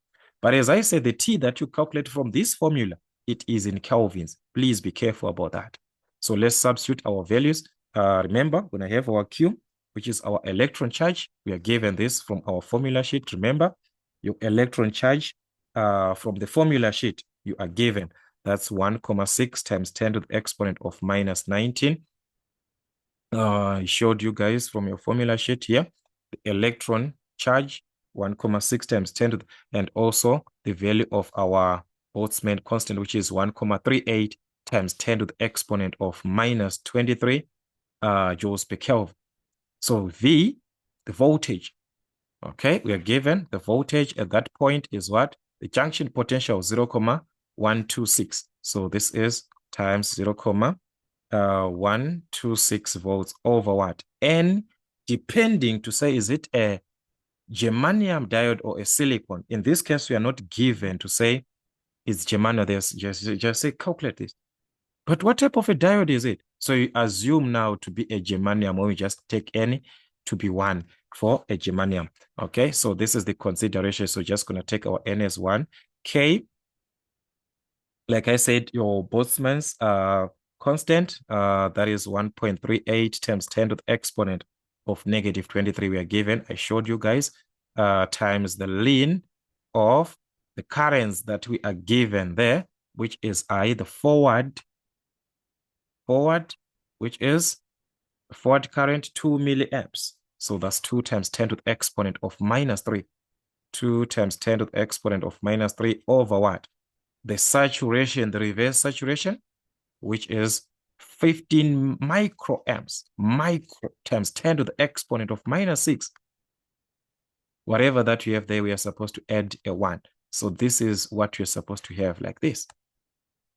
But as I said, the T that you calculate from this formula, it is in kelvins. Please be careful about that. So let's substitute our values. Remember, when I have our Q, which is our electron charge, we are given this from our formula sheet. Remember, your electron charge from the formula sheet, you are given. That's 1,6 times 10 to the exponent of minus 19. I showed you guys from your formula sheet here, the electron charge, 1,6 times 10 to the, and also the value of our Boltzmann constant, which is 1,38 times 10 to the exponent of minus 23 joules per Kelvin. So V, the voltage, okay, we are given the voltage at that point is what? The junction potential 0,126. So this is times 0,126 volts over what? N, depending to say, is it a germanium diode or a silicon? In this case, we are not given to say it's germanium. There's just say calculate this. But what type of a diode is it? So you assume now to be a germanium, or we just take N to be 1 for a germanium. Okay, so this is the consideration. So just going to take our N as 1. K, like I said, your Boltzmann's constant, that is 1.38 times 10 to the exponent of negative 23 we are given. I showed you guys, times the ln of the currents that we are given there, which is I, the forward, which is forward current 2 milliamps. So that's 2 times 10 to the exponent of minus 3. 2 times 10 to the exponent of minus 3 over what? The saturation, the reverse saturation, which is 15 microamps. Micro times 10 to the exponent of minus 6. Whatever that you have there, we are supposed to add a 1. So this is what you're supposed to have like this.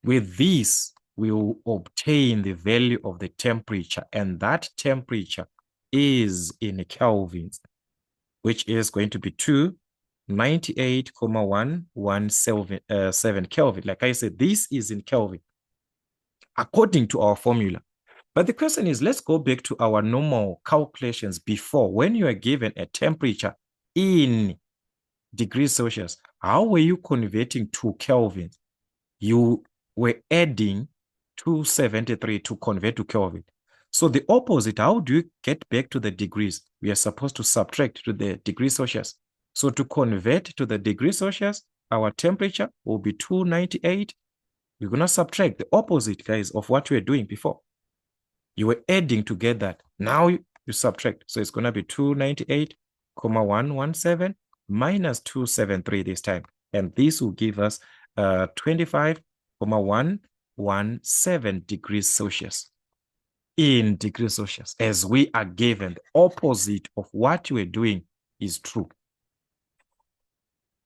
With this, we will obtain the value of the temperature, and that temperature is in kelvins, which is going to be 298,117 Kelvin. Like I said, this is in Kelvin, according to our formula. But the question is, let's go back to our normal calculations before. When you are given a temperature in degrees Celsius, how were you converting to Kelvin? You were adding 273 to convert to Kelvin. So the opposite, how do you get back to the degrees? We are supposed to subtract to the degrees Celsius. So to convert to the degrees Celsius, our temperature will be 298. We're going to subtract the opposite, guys, of what we were doing before. You were adding to get that. Now you subtract. So it's going to be 298,117 minus 273 this time. And this will give us 25,117 degrees Celsius. In degrees Celsius, as we are given the opposite of what you were doing is true.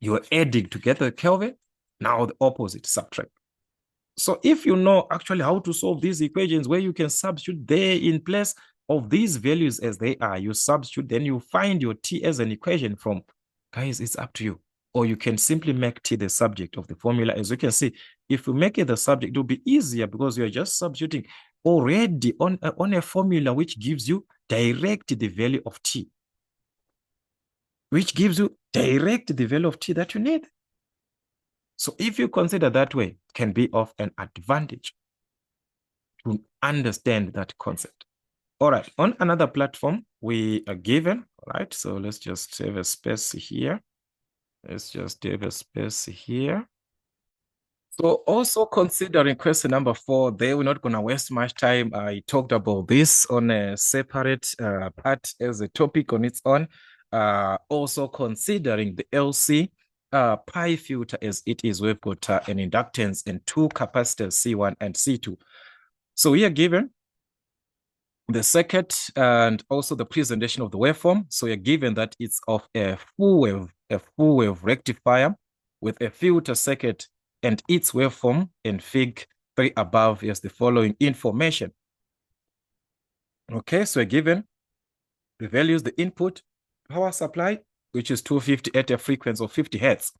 You are adding to get the Kelvin. Now the opposite, subtract. So if you know actually how to solve these equations where you can substitute there in place of these values as they are, you substitute, then you find your T as an equation from, guys, it's up to you. Or you can simply make T the subject of the formula. As you can see, if you make it the subject, it will be easier because you're just substituting already on a formula which gives you direct the value of T. Which gives you direct the value of T that you need. So if you consider that way, it can be of an advantage to understand that concept. All right, on another platform, we are given, all right, so let's just have a space here. Let's just have a space here. So also considering question number 4, there we're not going to waste much time. I talked about this on a separate part as a topic on its own. Also considering the LC pi filter as it is, we've got an inductance and 2 capacitors, C1 and C2. So we are given the circuit and also the presentation of the waveform. So you're given that it's of a full wave rectifier with a filter circuit and its waveform in Fig 3 above is the following information. Okay, so we're given the values, the input, power supply, which is 250 at a frequency of 50 hertz.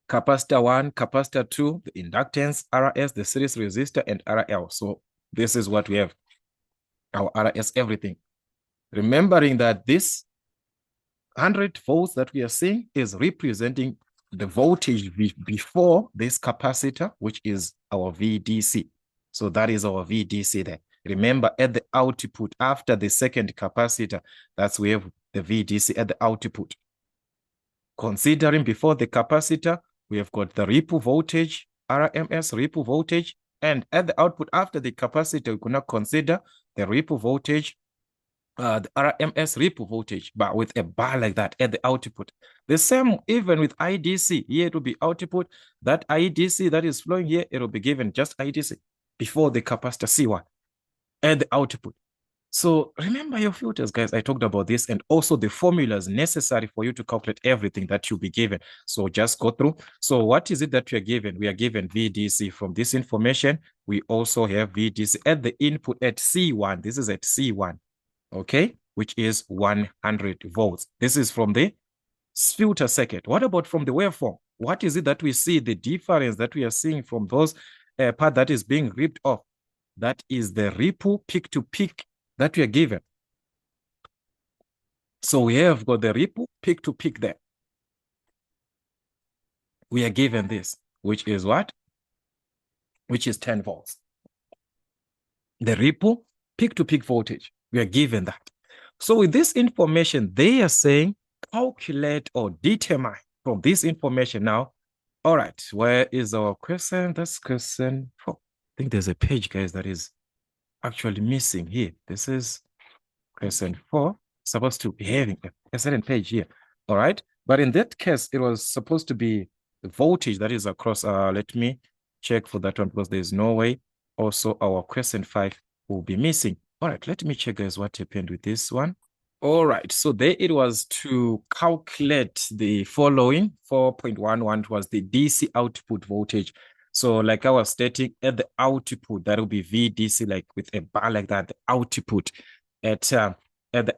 Capacitor 1, capacitor 2, the inductance, RS, the series resistor, and RL. So this is what we have, our RS, everything. Remembering that this 100 volts that we are seeing is representing the voltage before this capacitor, which is our VDC. So that is our VDC there. Remember, at the output, after the second capacitor, that's we have the VDC at the output. Considering before the capacitor, we have got the ripple voltage, RMS ripple voltage, and at the output after the capacitor, we could not consider the ripple voltage, the RMS ripple voltage, but with a bar like that at the output. The same even with IDC. Here it will be output. That IDC that is flowing here, it will be given just IDC before the capacitor C1 at the output. So remember your filters, guys. I talked about this and also the formulas necessary for you to calculate everything that you'll be given. So just go through. So what is it that we are given? We are given VDC. From this information, we also have VDC at the input at C1. This is at C1, okay, which is 100 volts. This is from the filter circuit. What about from the waveform? What is it that we see, the difference that we are seeing from those part that is being ripped off? That is the ripple peak to peak that we are given. So we have got the ripple peak to peak there. We are given this, which is what? Which is 10 volts. The ripple peak to peak voltage, we are given that. So with this information, they are saying calculate or determine from this information now. All right, where is our question? That's question 4. I think there's a page, guys, that is actually missing here. This is question 4, supposed to be having a certain page here. All right, but in that case, it was supposed to be the voltage that is across. Let me check for that one because there's no way. Also, our question 5 will be missing. All right, let me check, guys, what happened with this one. All right, so there it was to calculate the following. 4.11 was the DC output voltage. So like I was stating, at the output, that will be VDC, like with a bar like that, the output. At the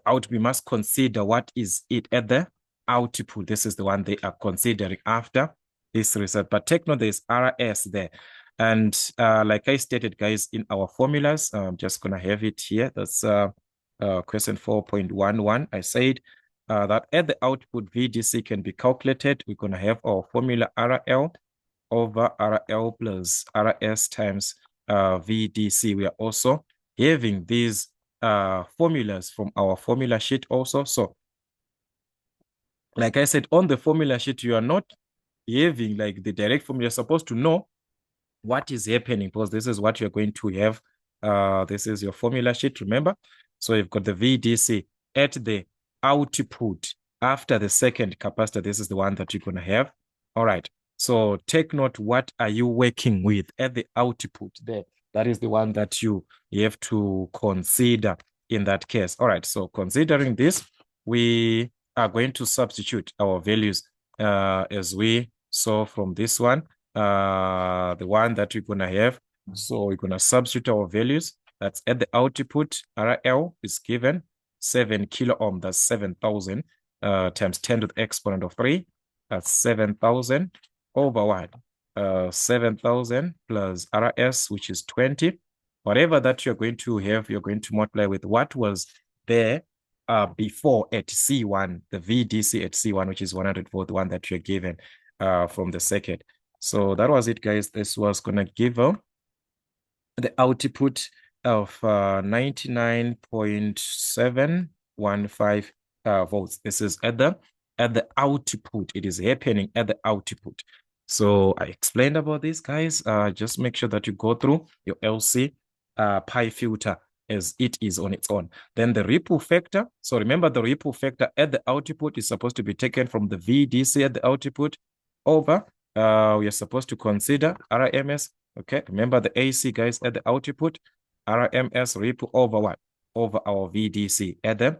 output, we must consider what is it at the output. This is the one they are considering after this result. But take note, there's RS there. And like I stated, guys, in our formulas, I'm just going to have it here. That's question 4.11. I said that at the output, VDC can be calculated. We're going to have our formula RL over RL plus RS times VDC. We are also having these formulas from our formula sheet also. So, like I said, on the formula sheet, you are not having like the direct formula. You're supposed to know what is happening because this is what you're going to have. This is your formula sheet, remember? So you've got the VDC at the output after the second capacitor. This is the one that you're going to have. All right. So take note, what are you working with at the output there? That is the one that you have to consider in that case. All right. So considering this, we are going to substitute our values as we saw from this one. The one that we're going to have. So we're going to substitute our values. That's at the output. RL is given 7 kilo ohm. That's 7,000 times 10 to the exponent of 3. That's 7,000 over what? 7,000 plus RS, which is 20. Whatever that you're going to have, you're going to multiply with what was there before at C1, the VDC at C1, which is 100 volt, the one that you're given from the circuit. So that was it, guys. This was going to give the output of 99.715 volts. This is at the output. It is happening at the output. So I explained about this, guys. Just make sure that you go through your LC pi filter as it is on its own. Then the ripple factor. So remember, the ripple factor at the output is supposed to be taken from the VDC at the output over we are supposed to consider RMS. Okay, remember the AC, guys, at the output. RMS ripple over what? Over our VDC at the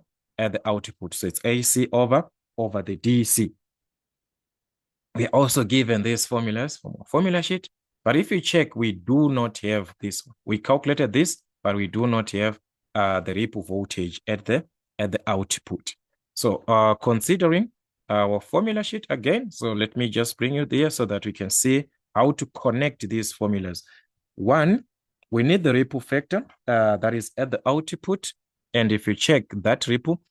output. So it's AC over the DC. We are also given these formulas from our formula sheet. But if you check, we do not have this. We calculated this, but we do not have the ripple voltage at the output. So considering our formula sheet again, so let me just bring you there so that we can see how to connect these formulas. One, we need the ripple factor that is at the output. And if you check that ripple,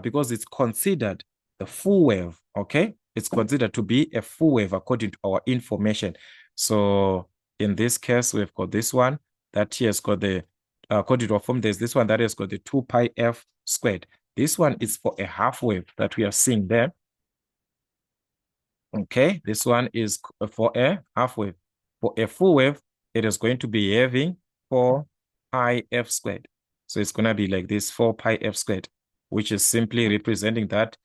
because it's considered the full wave, okay? It's considered to be a full wave according to our information. So in this case, we've got this one that here has got the, according to our form, there's this one that has got the 2 pi f squared. This one is for a half wave that we are seeing there. Okay, this one is for a half wave. For a full wave, it is going to be having 4 pi f squared. So it's going to be like this 4 pi f squared, which is simply representing that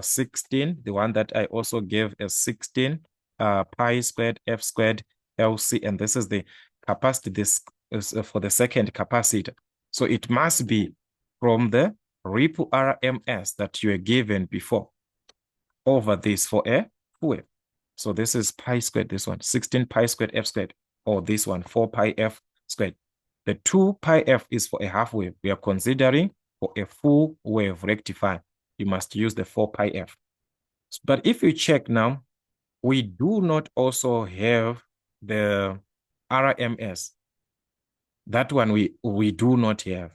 16, the one that I also gave as 16 pi squared f squared LC. And this is the capacity, this is for the second capacitor. So it must be from the ripple RMS that you were given before over this for a full wave. So this is pi squared, this one, 16 pi squared f squared, or this one, 4 pi f squared. The 2 pi f is for a half wave. We are considering for a full wave rectifier. You must use the 4 pi f. But if you check now, we do not also have the RMS. That one we do not have.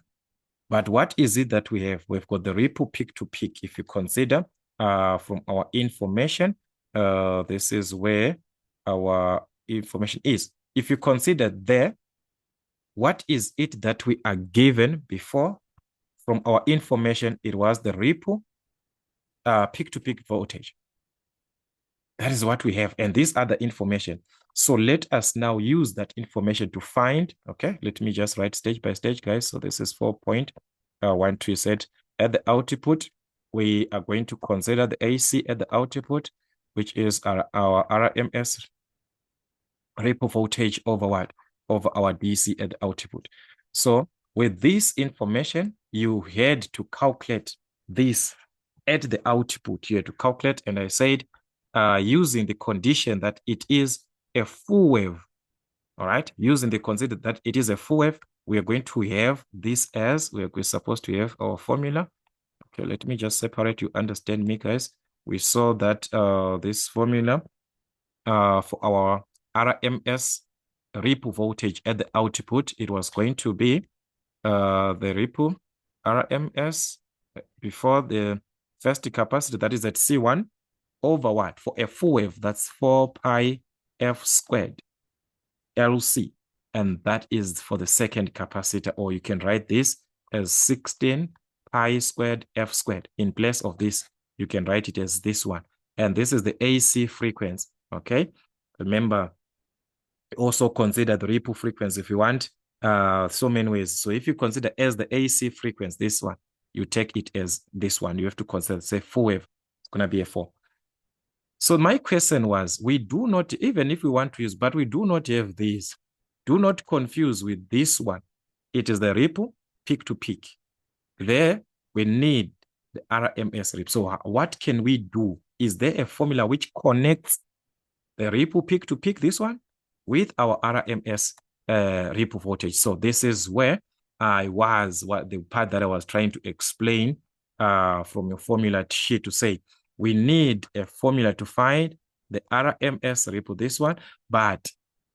But what is it that we have? We've got the ripple peak to peak. If you consider from our information, this is where our information is. If you consider there, what is it that we are given before? From our information, it was the ripple peak to peak voltage. That is what we have. And these are the information. So let us now use that information to find, okay? Let me just write stage by stage, guys. So this is 4.1 set at the output. We are going to consider the AC at the output, which is our RMS ripple voltage over what? Over our DC at the output. So with this information, you had to calculate this at the output. You had to calculate, and I said, using the condition that it is a full wave, all right? Using the consider that it is a full wave, we are going to have this as, we're supposed to have our formula. Okay, let me just separate, you understand me, guys. We saw that this formula for our RMS ripple voltage at the output, it was going to be the ripple RMS before the first capacitor, that is at C1, over what? For a full wave, that's 4 pi f squared LC. And that is for the second capacitor, or you can write this as 16 pi squared f squared. In place of this, you can write it as this one. And this is the AC frequency, okay? Remember, also consider the ripple frequency if you want so many ways. So if you consider as the AC frequency, this one, you take it as this one. You have to consider, say, full wave. It's going to be a 4. So my question was, we do not, even if we want to use, but we do not have these. Do not confuse with this one. It is the ripple peak to peak. There, we need the RMS ripple. So what can we do? Is there a formula which connects the ripple peak to peak, this one, with our RMS ripple voltage? So this is where the part that I was trying to explain from your formula sheet to say, we need a formula to find the RMS ripple, this one, but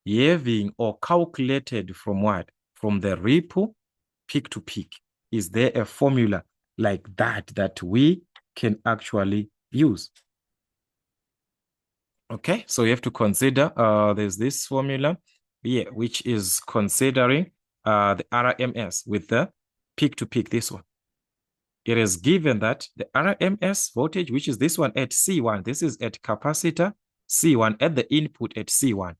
having or calculated from what? From the ripple peak to peak. Is there a formula like that we can actually use? Okay, so you have to consider there's this formula here, which is considering the RMS with the peak to peak, this one. It is given that the RMS voltage, which is this one at C1, this is at capacitor C1 at the input at C1.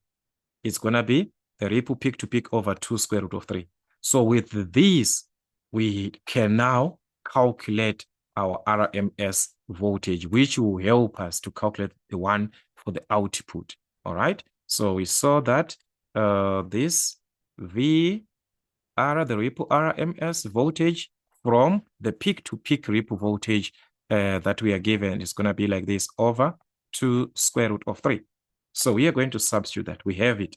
It's going to be the ripple peak to peak over 2 square root of 3. So with this, we can now calculate our RMS voltage, which will help us to calculate the one for the output. All right. So we saw that this VR, the ripple RMS voltage from the peak to peak ripple voltage that we are given is going to be like this over 2 square root of 3. So we are going to substitute that. We have it.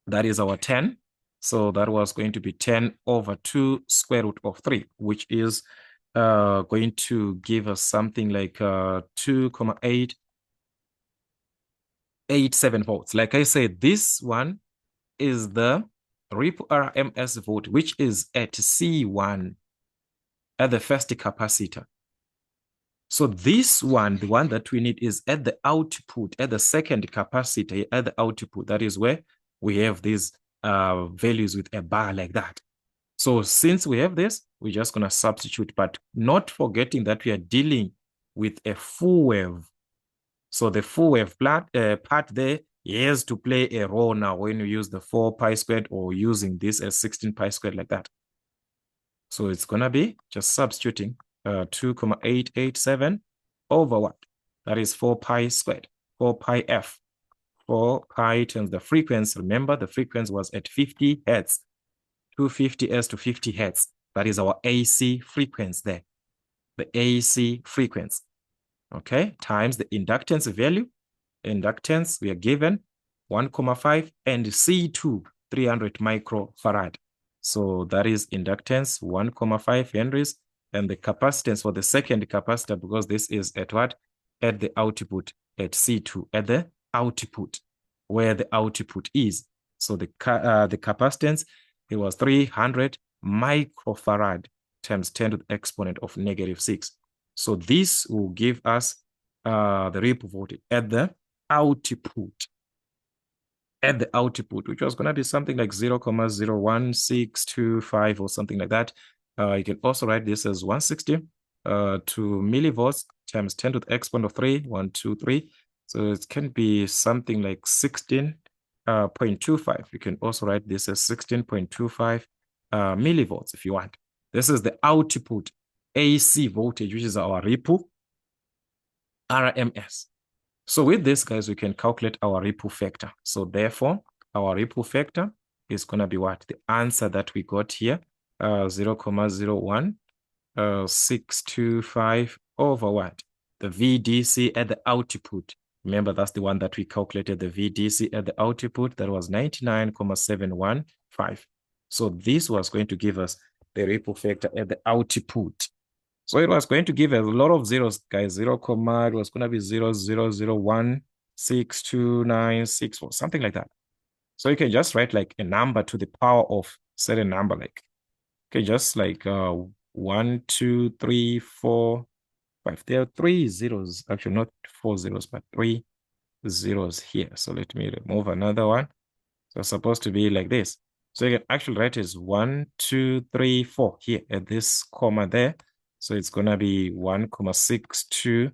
That is our 10. So that was going to be 10 over 2 square root of 3, which is going to give us something like 2,887 volts. Like I said, this one is the ripple RMS volt, which is at C1 at the first capacitor. So this one, the one that we need is at the output, at the second capacitor, at the output. That is where we have these values with a bar like that. So since we have this, we're just going to substitute, but not forgetting that we are dealing with a full wave. So the full wave part there has to play a role now when you use the 4 pi squared or using this as 16 pi squared like that. So it's going to be just substituting 2,887 over what? That is 4 pi squared, 4 pi f. 4 pi times the frequency. Remember, the frequency was at 50 hertz, 250 Hz to 50 hertz. That is our AC frequency there, the AC frequency. Okay, times the inductance value. Inductance, we are given 1,5 and C2, 300 microfarad. So that is inductance, 1,5 henries, and the capacitance for the second capacitor, because this is at what? At the output, at C2, at the output, where the output is. So the capacitance, it was 300 microfarad times 10 to the exponent of -6. So this will give us the ripple voltage at the output, which was going to be something like 0,01625 or something like that. You can also write this as 160 to millivolts times 10 to the exponent of 3, 1, 2, 3. So it can be something like 16.25. You can also write this as 16.25 millivolts if you want. This is the output AC voltage, which is our ripple RMS. So with this, guys, we can calculate our ripple factor. So therefore, our ripple factor is going to be what? The answer that we got here, 0,01625 over what? The VDC at the output. Remember, that's the one that we calculated, the VDC at the output. That was 99,715. So this was going to give us the ripple factor at the output. So it was going to give us a lot of zeros, guys. 0, it was going to be 0,001,6296 something like that. So you can just write like a number to the power of certain number, like okay, just like 1, 2, 3, 4, 5. There are 3 zeros, actually not 4 zeros, but 3 zeros here. So let me remove another one. So it's supposed to be like this. So you can actually write as 1, 2, 3, 4 here at this comma there. So it's going to be 1,62.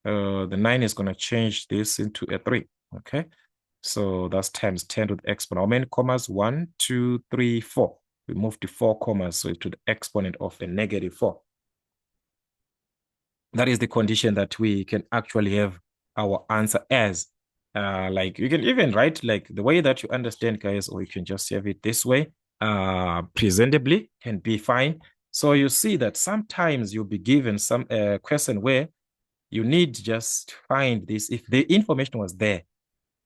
The 9 is going to change this into a 3. Okay. So that's times 10 to the exponent. How many commas? 1, 2, 3, 4. We move to 4 commas, so to the exponent of a -4. That is the condition that we can actually have our answer as. Like you can even write like the way that you understand, guys, or you can just have it this way. Presentably can be fine. So you see that sometimes you'll be given some question where you need to just find this if the information was there,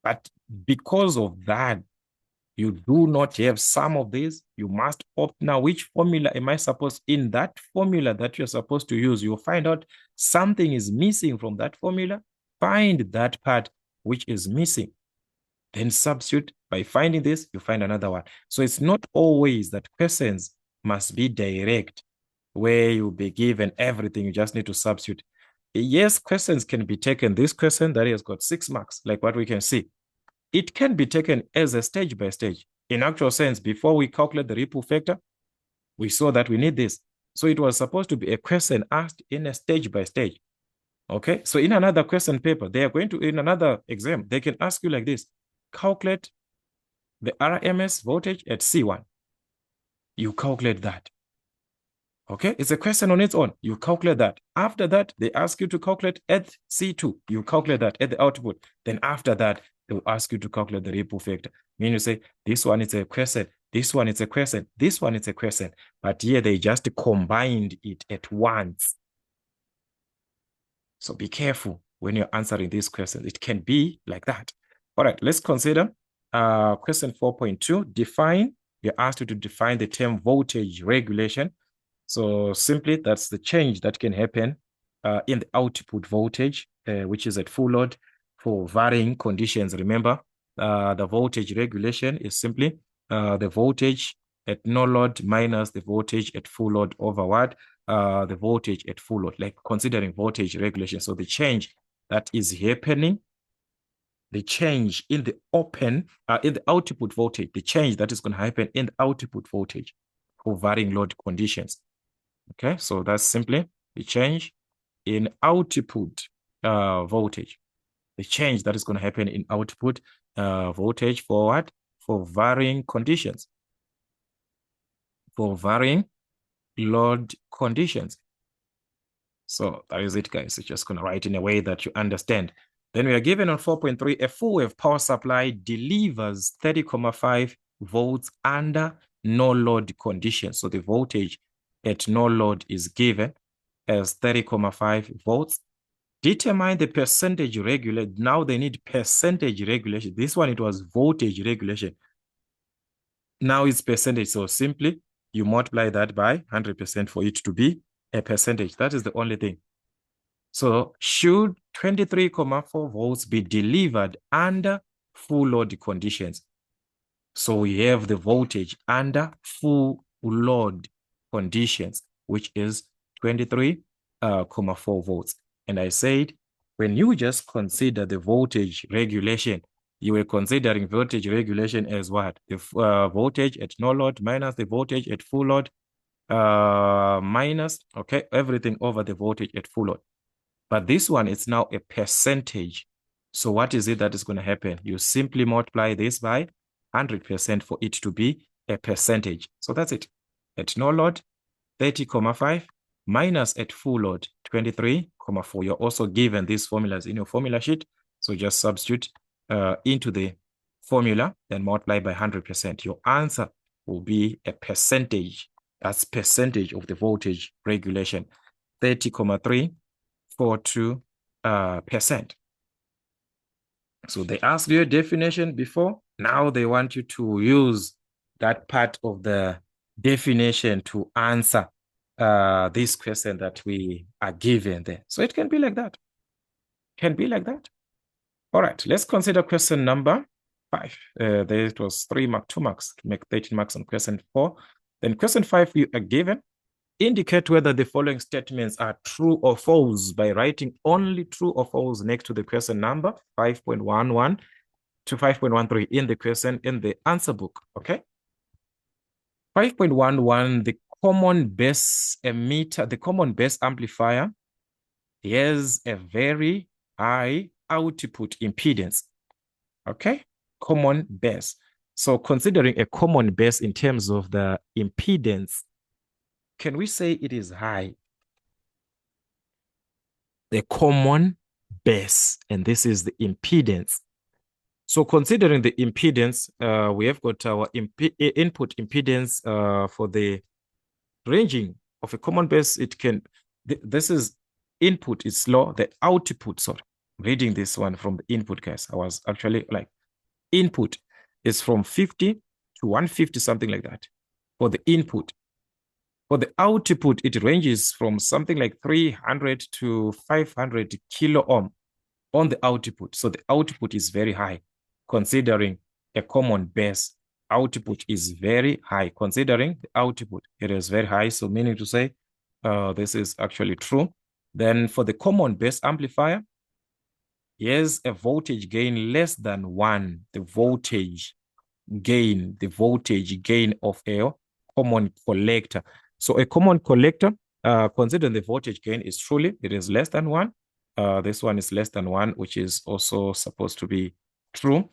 but because of that, you do not have some of these, you must opt now. Which formula am I supposed, in that formula that you're supposed to use, you'll find out something is missing from that formula. Find that part which is missing. Then substitute. By finding this, you find another one. So it's not always that questions must be direct, where you'll be given everything. You just need to substitute. Yes, questions can be taken. This question that has got 6 marks, like what we can see. It can be taken as a stage by stage. In actual sense, before we calculate the ripple factor, we saw that we need this. So it was supposed to be a question asked in a stage by stage. Okay, so in another question paper, they are going to, in another exam, they can ask you like this: calculate the RMS voltage at C1. You calculate that. Okay, it's a question on its own. You calculate that. After that, they ask you to calculate at C2. You calculate that at the output. Then after that, they will ask you to calculate the ripple factor. Meaning you say, this one is a crescent, this one is a crescent, this one is a crescent. But here they just combined it at once. So be careful when you're answering these questions. It can be like that. All right, let's consider question 4.2. Define. You're asked you to define the term voltage regulation. So simply, that's the change that can happen in the output voltage, which is at full load for varying conditions. Remember, the voltage regulation is simply the voltage at no load minus the voltage at full load over what? The voltage at full load, like considering voltage regulation. So the change that is happening, the change in the in the output voltage, the change that is going to happen in the output voltage for varying load conditions. Okay, so that's simply the change in output voltage, the change that is going to happen in output voltage for what? For varying conditions, for varying load conditions. So that is it, guys. It's just going to write in a way that you understand. Then we are given on 4.3, a full wave power supply delivers 30.5 volts under no load conditions. So the voltage at no load is given as 30.5 volts. Determine the percentage regulation. Now they need percentage regulation. This one, it was voltage regulation. Now it's percentage. So simply, you multiply that by 100% for it to be a percentage. That is the only thing. So should 23.4 volts be delivered under full load conditions? So we have the voltage under full load conditions, which is 23.4 volts. And I said, when you just consider the voltage regulation, you were considering voltage regulation as what? The voltage at no load minus the voltage at full load minus, okay, everything over the voltage at full load. But this one is now a percentage. So what is it that is going to happen? You simply multiply this by 100% for it to be a percentage. So that's it. At no load, 30.5 minus at full load, 23.4. You're also given these formulas in your formula sheet. So just substitute into the formula, then multiply by 100%. Your answer will be a percentage. That's percentage of the voltage regulation, 30.342%. So they asked you a definition before. Now they want you to use that part of the definition to answer this question that we are given there. So it can be like that. Can be like that. All right, let's consider question number 5. There it was 3 marks, 2 marks to make 13 marks on question 4. Then question 5, you are given. Indicate whether the following statements are true or false by writing only true or false next to the question number 5.11 to 5.13 in the question in the answer book. Okay. 5.11, the common base emitter, the common base amplifier has a very high output impedance. Okay. Common base. So considering a common base in terms of the impedance, can we say it is high? The common base, and this is the impedance. So considering the impedance, we have got our input impedance for the ranging of a common base. It can, this is input is low, the output, sorry, reading this one from the input, guys. I was actually like, input is from 50 to 150, something like that for the input. For the output, it ranges from something like 300 to 500 kilo ohm on the output. So the output is very high. Considering a common base, output is very high. Considering the output, it is very high. So meaning to say, this is actually true. Then for the common base amplifier, here's a voltage gain less than 1. The voltage gain of a common collector. So a common collector, considering the voltage gain is truly, it is less than 1. This one is less than 1, which is also supposed to be true.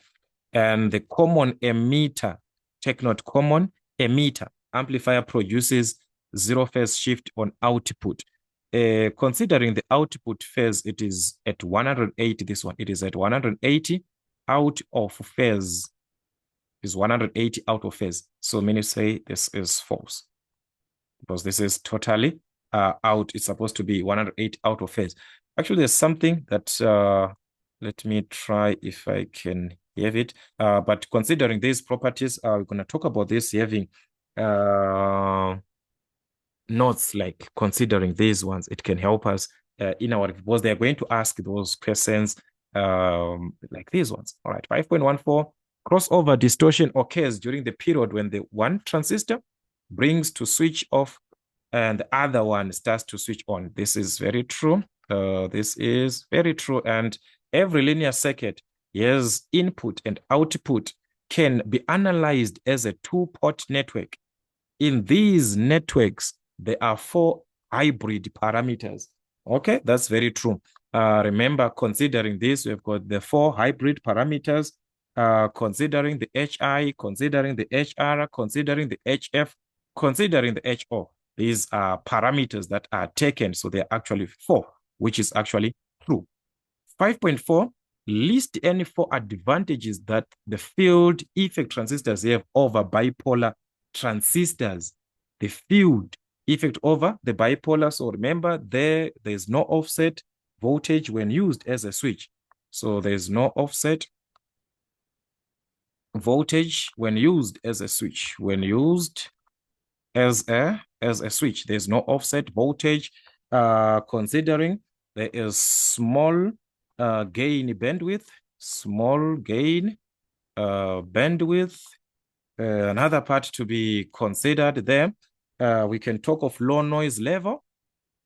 And the common emitter, take note, common emitter amplifier produces 0 phase shift on output. Considering the output phase, it is at 180. This one, it is at 180 out of phase. Is 180 out of phase. So many say this is false, because this is totally out. It's supposed to be 108 out of phase. Actually, there's something that, let me try if I can have it. But considering these properties, we're going to talk about this having notes, like considering these ones, it can help us in our, because they're going to ask those questions like these ones. All right, 5.14, crossover distortion occurs during the period when the one transistor brings to switch off and the other one starts to switch on. This is very true. This is very true. And every linear circuit has input and output can be analyzed as a two-port network. In these networks, there are four hybrid parameters. Okay, that's very true. Remember, considering this, we've got the four hybrid parameters, considering the HI, considering the HR, considering the HF, considering the HO. These are parameters that are taken, so they're actually four, which is actually true. 5.4, list any four advantages that the field effect transistors have over bipolar transistors. The field effect over the bipolar. So remember, there's no offset voltage when used as a switch. So there's no offset voltage when used as a switch. When used as a switch, there's no offset voltage. Considering there is small gain bandwidth, small gain bandwidth. Another part to be considered there, we can talk of low noise level.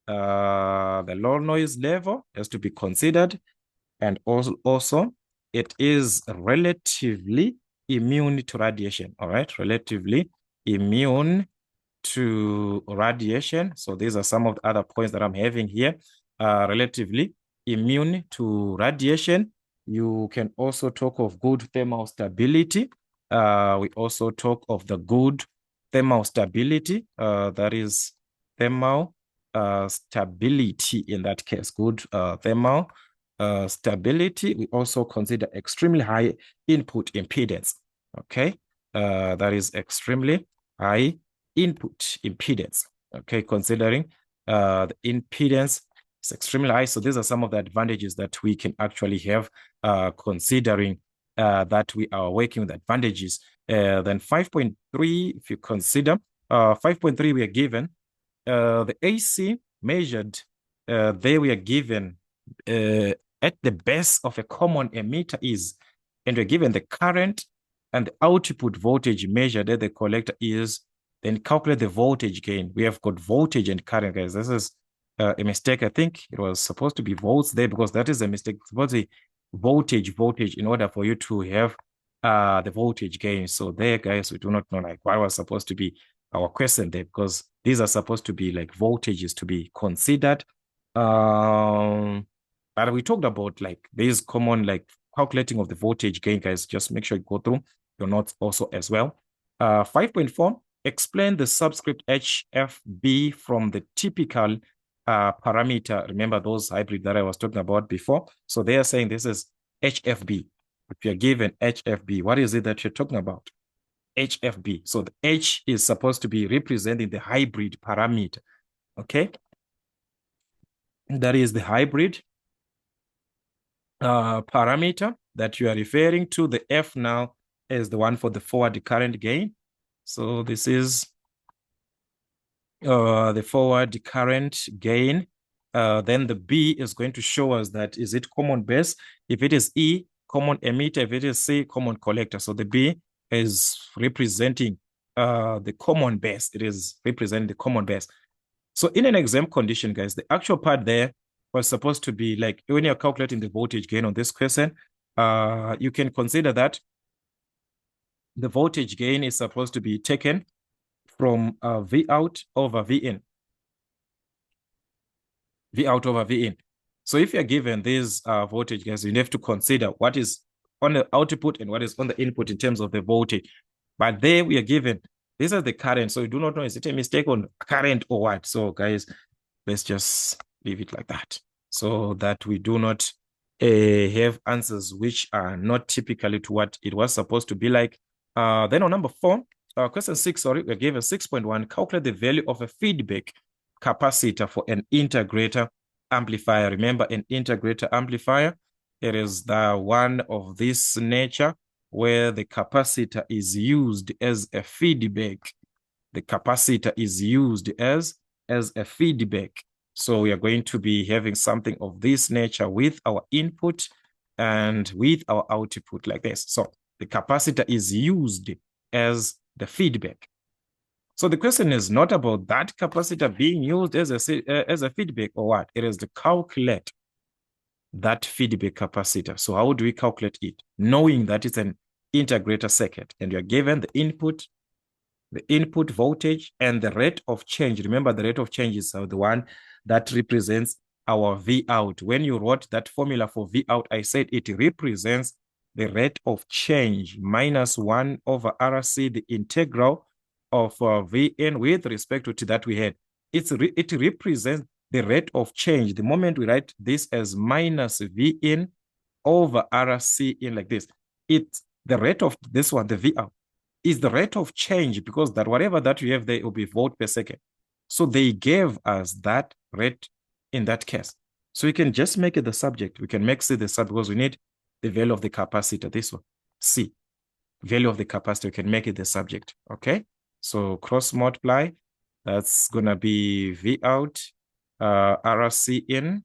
The low noise level has to be considered, and also it is relatively immune to radiation. All right, relatively immune to radiation. So these are some of the other points that I'm having here. Relatively immune to radiation. You can also talk of good thermal stability. We also talk of the good thermal stability. That is thermal stability in that case. Good thermal stability. We also consider extremely high input impedance. Okay, that is extremely high input impedance. Okay, considering the impedance is extremely high. So these are some of the advantages that we can actually have considering that we are working with advantages. Then 5.3, if you consider 5.3, we are given the AC measured, they were given at the base of a common emitter is, and we're given the current and the output voltage measured at the collector is, then calculate the voltage gain. We have got voltage and current, guys. This is a mistake. I think it was supposed to be volts there because that is a mistake. It's supposed to be voltage in order for you to have the voltage gain. So there, guys, we do not know like what was supposed to be our question there, because these are supposed to be like voltages to be considered. But we talked about like these common like calculating of the voltage gain, guys. Just make sure you go through your notes also as well. 5.4, explain the subscript HFB from the typical parameter. Remember those hybrid that I was talking about before? So they are saying this is HFB. If you're given HFB, what is it that you're talking about? HFB. So the H is supposed to be representing the hybrid parameter. Okay. That is the hybrid parameter that you are referring to. The F now is the one for the forward current gain. So this is the forward current gain. Then the B is going to show us that is it common base. If it is E, common emitter. If it is C, common collector. So the B is representing the common base. It is representing the common base. So in an exam condition, guys, the actual part there was supposed to be like when you're calculating the voltage gain on this question, you can consider that the voltage gain is supposed to be taken from V out over V in. V out over V in. So if you're given these voltage, guys, you have to consider what is on the output and what is on the input in terms of the voltage. But there we are given, these are the current. So you do not know, is it a mistake on current or what? So guys, let's just leave it like that so that we do not have answers which are not typically to what it was supposed to be like. Then on number 4, question 6, sorry, we're given 6.1, calculate the value of a feedback capacitor for an integrator amplifier. Remember, an integrator amplifier, it is the one of this nature where the capacitor is used as a feedback. The capacitor is used as as a feedback. So we are going to be having something of this nature with our input and with our output like this. So the capacitor is used as the feedback. So the question is not about that capacitor being used as a feedback or what. It is to calculate that feedback capacitor. So how do we calculate it? Knowing that it's an integrator circuit and you're given the input voltage and the rate of change. Remember, the rate of change is the one that represents our V out. When you wrote that formula for V out, I said it represents the rate of change minus 1 over RC, the integral of Vn with respect to that we had. It represents the rate of change. The moment we write this as minus Vn over RC in like this, it's the rate of this one, the V out, is the rate of change, because that whatever that you have there will be volt per second. So they gave us that rate in that case. So we can just make it the subject. We can make C the subject because we need the value of the capacitor, this one, C. Value of the capacitor, we can make it the subject, okay? So cross multiply, that's going to be V out, RC in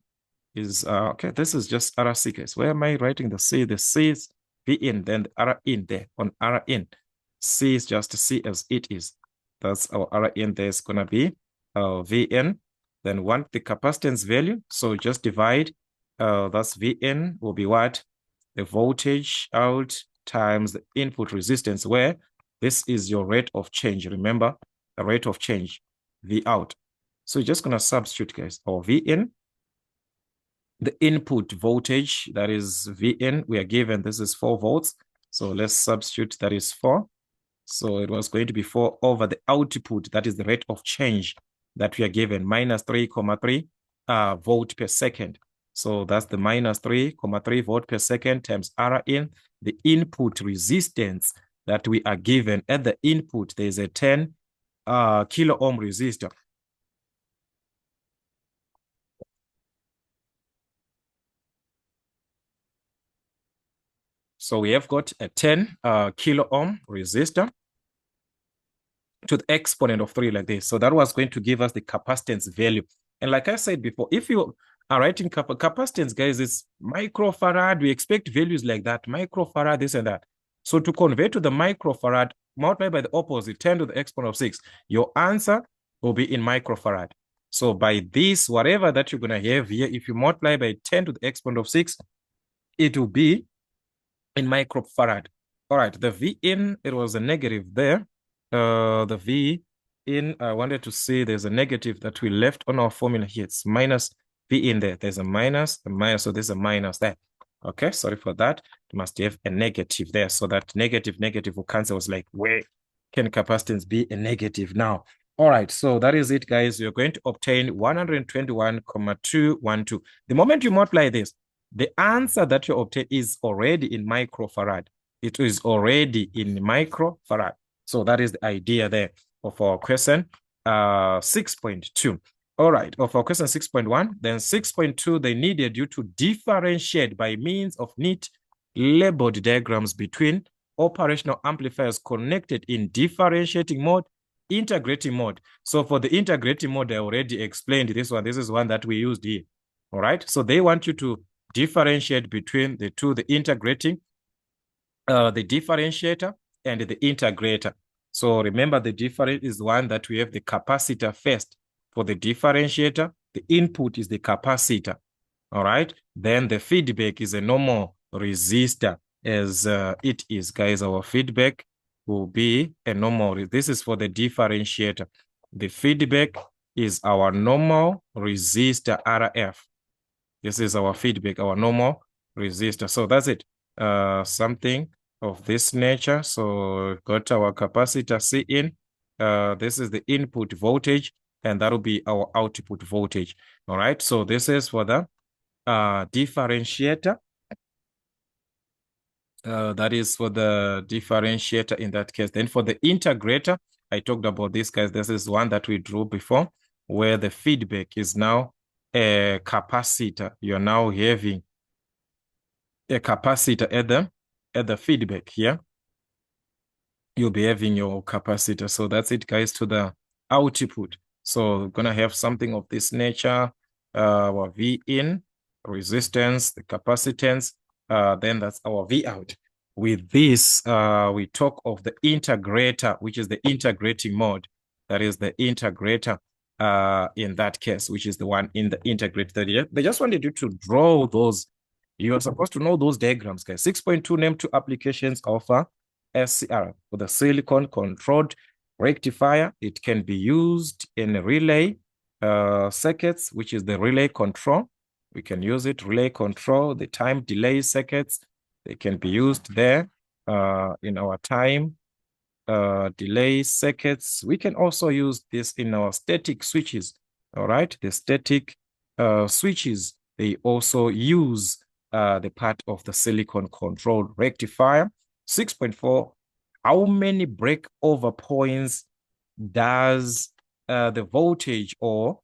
is, okay, this is just RC case. Where am I writing the C? The C is V in, then the R in there on R in. C is just C as it is. That's our R in. There's going to be Vn. Then want the capacitance value. So just divide. That's Vn will be what? The voltage out times the input resistance, where this is your rate of change. Remember, the rate of change, V out. So you're just going to substitute, guys, or Vn. The input voltage, that is Vn, we are given this is 4 volts. So let's substitute, that is 4. So it was going to be 4 over the output, that is the rate of change that we are given, minus 3,3 volt per second. So that's the minus 3,3 volt per second times R in, the input resistance that we are given. At the input, there's a 10 kilo ohm resistor. So we have got a 10 kilo ohm resistor to the exponent of 3 like this. So that was going to give us the capacitance value. And like I said before, if you are writing capacitance, guys, it's microfarad. We expect values like that, microfarad, this and that. So to convert to the microfarad, multiply by the opposite, 10 to the exponent of 6, your answer will be in microfarad. So by this, whatever that you're going to have here, if you multiply by 10 to the exponent of 6, it will be in microfarad. All right, the V in, it was a negative there. The V in, I wanted to say there's a negative that we left on our formula here. It's minus V in there. There's a minus, so there's a minus there. Okay, sorry for that. You must have a negative there. So that negative will cancel. Was like, where can capacitance be a negative now? All right, so that is it, guys. You're going to obtain 121,212. The moment you multiply this, the answer that you obtain is already in microfarad. It is already in microfarad. So that is the idea there of our question 6.2. All right, of our question 6.1, then 6.2, they needed you to differentiate by means of neat labeled diagrams between operational amplifiers connected in differentiating mode, integrating mode. So for the integrating mode, I already explained this one. This is one that we used here. All right, so they want you to differentiate between the two, the integrating, the differentiator and the integrator. So remember, the different is one that we have the capacitor first. For the differentiator, the input is the capacitor. All right, then the feedback is a normal resistor, as it is, guys. Our feedback will be a normal. This is for the differentiator. The feedback is our normal resistor, RF. This is our feedback, our normal resistor. So that's it. Something of this nature. So we've got our capacitor C in. This is the input voltage, and that will be our output voltage. All right. So this is for the differentiator. That is for the differentiator in that case. Then for the integrator, I talked about this, guys. This is one that we drew before, where the feedback is now a capacitor. You're now having a capacitor at the feedback here. You'll be having your capacitor. So that's it, guys, to the output. So we're going to have something of this nature, our V in, resistance, the capacitance, then that's our V out. With this, we talk of the integrator, which is the integrating mode. That is the integrator in that case, which is the one in the integrator. They just wanted you to draw those. You are supposed to know those diagrams, guys. 6.2 name two applications of SCR for the silicon controlled rectifier. It can be used in relay circuits, which is the relay control. We can use it, relay control, the time delay circuits. They can be used there in our time delay circuits. We can also use this in our static switches. All right, the static switches, they also use the part of the silicon controlled rectifier. 6.4, how many breakover points does the voltage or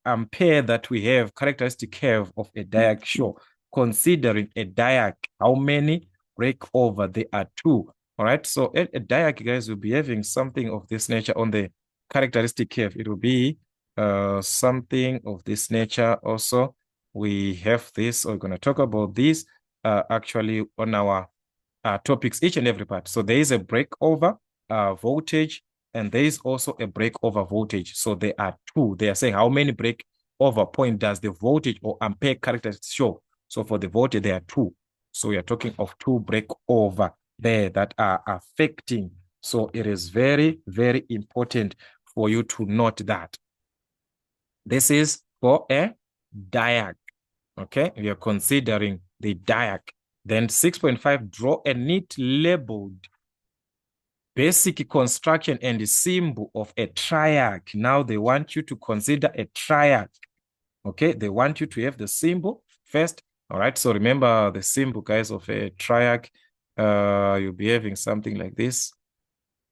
ampere that we have, characteristic curve of a diac show? Considering a diac, how many breakover? There are two. All right, so a diac, guys, will be having something of this nature on the characteristic curve. It will be something of this nature also. We have this, we're going to talk about this actually on our topics, each and every part. So there is a breakover voltage, and there is also a breakover voltage. So there are two. They are saying how many breakover point does the voltage or ampere characteristics show? So for the voltage, there are two. So we are talking of two breakover there that are affecting. So it is very, very important for you to note that. This is for a diac. Okay, we are considering the diac. Then 6.5, draw a neat labeled basic construction and symbol of a triac. Now they want you to consider a triac. Okay, they want you to have the symbol first. All right, so remember the symbol, guys, of a triac. You'll be having something like this.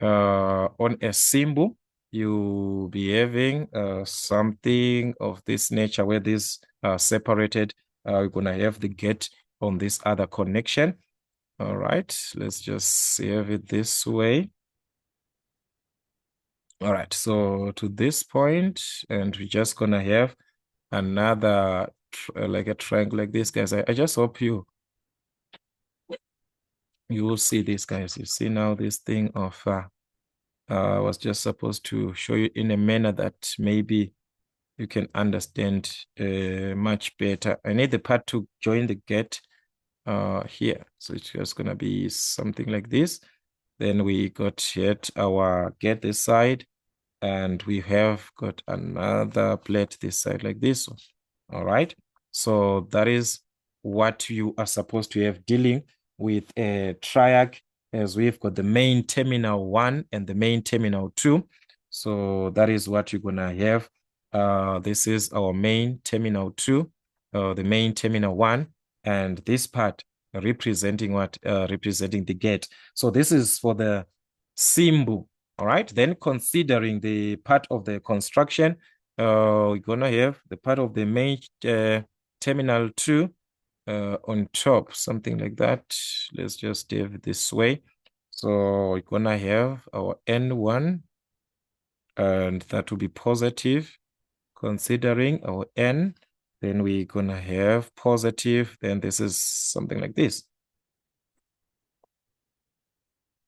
On a symbol, you'll be having something of this nature where this separated. You're going to have the gate on this other connection. All right, let's just have it this way. All right, so to this point, and we're just going to have another like a triangle like this, guys. I just hope you will see this, guys. You see now this thing of I was just supposed to show you in a manner that maybe you can understand much better. I need the part to join the gate here. So it's just going to be something like this. Then we got yet our gate this side, and we have got another plate this side like this one. All right. So that is what you are supposed to have dealing with a triac, as we've got the main terminal 1 and the main terminal 2. So that is what you're gonna have. This is our main terminal 2, the main terminal 1, and this part representing what? Representing the gate. So this is for the symbol. All right. Then considering the part of the construction, we're gonna have the part of the main terminal 2 on top, something like that. Let's just have it this way. So we're gonna have our N1, and that will be positive. Considering our N, then we're gonna have positive. Then this is something like this.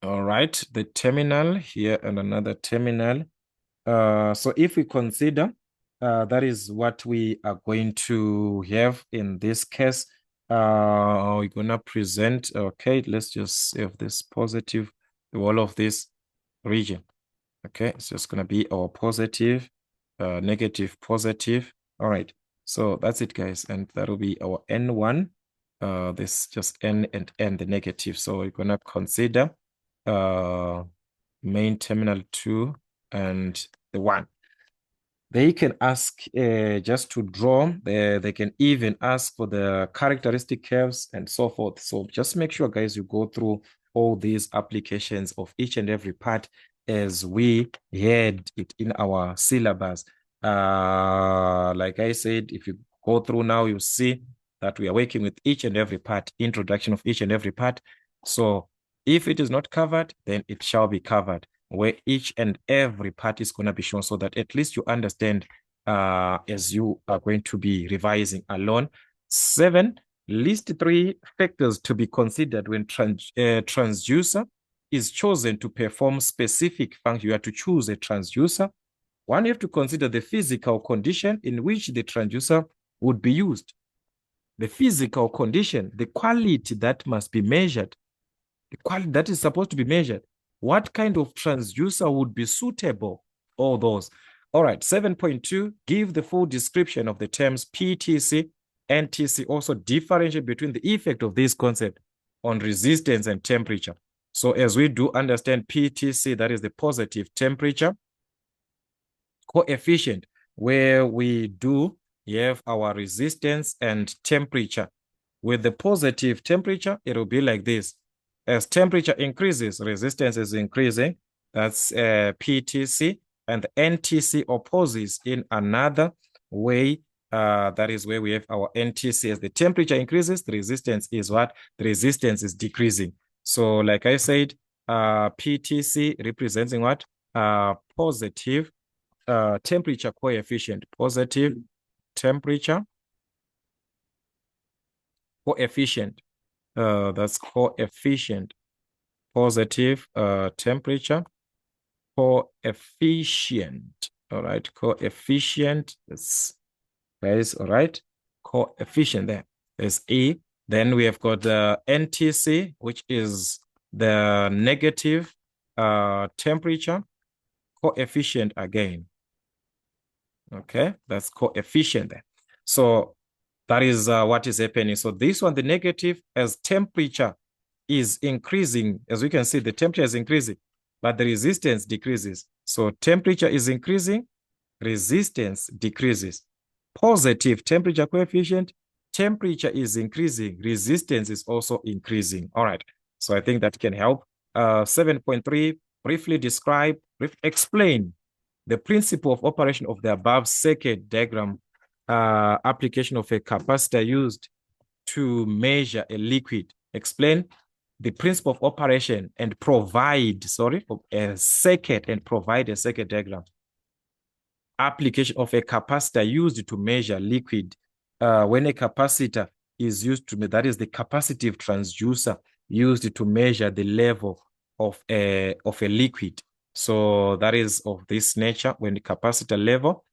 All right, the terminal here and another terminal. So if we consider that is what we are going to have in this case, we're gonna present, okay, let's just have this positive, all of this region. Okay, it's just gonna be our positive, negative, positive. All right, so that's it, guys, and that'll be our N1. This just N and N, the negative. So we're gonna consider main terminal 2 and the 1. They can ask just to draw. They can even ask for the characteristic curves and so forth. So just make sure, guys, you go through all these applications of each and every part as we had it in our syllabus. Like I said, if you go through now, you see that we are working with each and every part, introduction of each and every part. So if it is not covered, then it shall be covered. where each and every part is going to be shown so that at least you understand as you are going to be revising alone. 7, list 3 factors to be considered when transducer is chosen to perform specific function. You have to choose a transducer. One, you have to consider the physical condition in which the transducer would be used. The physical condition, the quality that must be measured, the quality that is supposed to be measured. What kind of transducer would be suitable? All those. All right, 7.2, give the full description of the terms PTC, NTC, also differentiate between the effect of this concept on resistance and temperature. So as we do understand PTC, that is the positive temperature coefficient, where we do have our resistance and temperature. With the positive temperature, it will be like this. As temperature increases, resistance is increasing. That's PTC. And NTC opposes in another way. That is where we have our NTC. As the temperature increases, the resistance is what? The resistance is decreasing. So like I said, PTC representing what? Positive temperature coefficient. Positive temperature coefficient. That's coefficient. Positive temperature coefficient. All right, coefficient. That's guys. All right, coefficient there. There's E. Then we have got the NTC, which is the negative temperature coefficient again. Okay, that's coefficient there. So that is what is happening. So this one, the negative, as temperature is increasing, as we can see, the temperature is increasing, but the resistance decreases. So temperature is increasing, resistance decreases. Positive temperature coefficient, temperature is increasing, resistance is also increasing. All right, so I think that can help. 7.3, briefly describe, explain the principle of operation of the above circuit diagram, application of a capacitor used to measure a liquid. Explain the principle of operation and provide, a circuit and provide a circuit diagram. Application of a capacitor used to measure liquid. When a capacitor is used to, that is the capacitive transducer used to measure the level of a liquid. So that is of this nature when the capacitor level,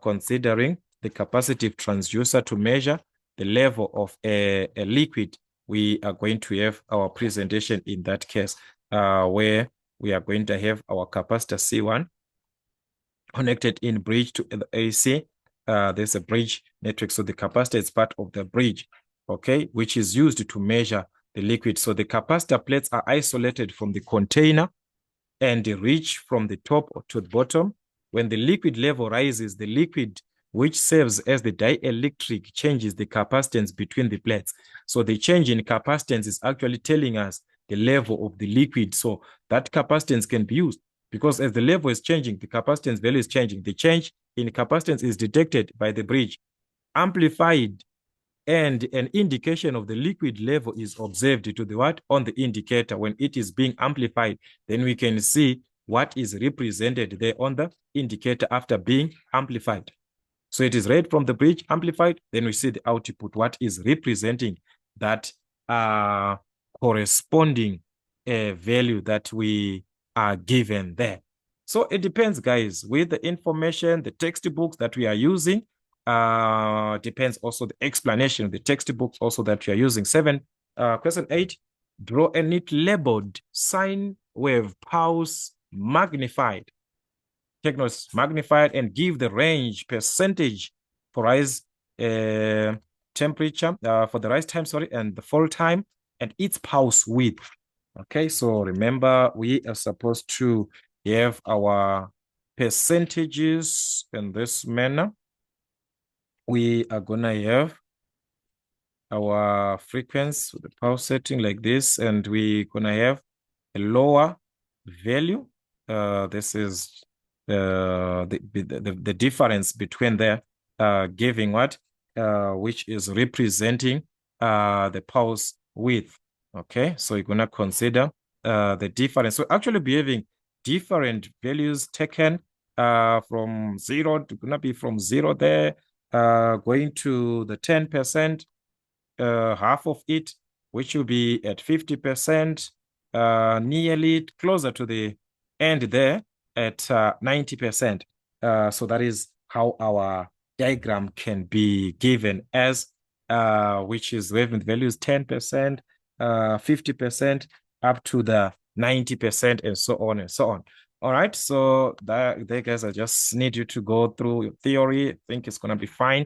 considering the capacitive transducer to measure the level of a liquid, we are going to have our presentation in that case, where we are going to have our capacitor C1 connected in bridge to the AC. There's a bridge network, so the capacitor is part of the bridge, okay, which is used to measure the liquid. So the capacitor plates are isolated from the container and reach from the top to the bottom. When the liquid level rises, the liquid which serves as the dielectric changes the capacitance between the plates. So the change in capacitance is actually telling us the level of the liquid. So that capacitance can be used because as the level is changing, the capacitance value is changing. The change in capacitance is detected by the bridge, amplified, and an indication of the liquid level is observed to the what? On the indicator. When it is being amplified, then we can see what is represented there on the indicator after being amplified. So it is read from the bridge, amplified, then we see the output, what is representing that corresponding value that we are given there. So it depends, guys, with the information, the textbooks that we are using, depends also the explanation of the textbooks also that we are using. Question 8, draw a neat labeled sine wave pulse magnified. Take notes, magnified, and give the range percentage for rise temperature, for the rise time, and the fall time, and its pulse width. Okay, so remember, we are supposed to have our percentages in this manner. We are gonna have our frequency, the pulse setting like this, and we're gonna have a lower value. This is the difference between there, giving what, which is representing the pulse width. Okay, so you're gonna consider the difference. So actually behaving different values taken from zero to gonna be from zero there, going to the 10%, half of it, which will be at 50%, nearly closer to the end there at 90%. So that is how our diagram can be given as, which is wavelength values 10%, 50%, up to the 90%, and so on and so on. All right, so that there, guys, I just need you to go through your theory. I think it's gonna be fine.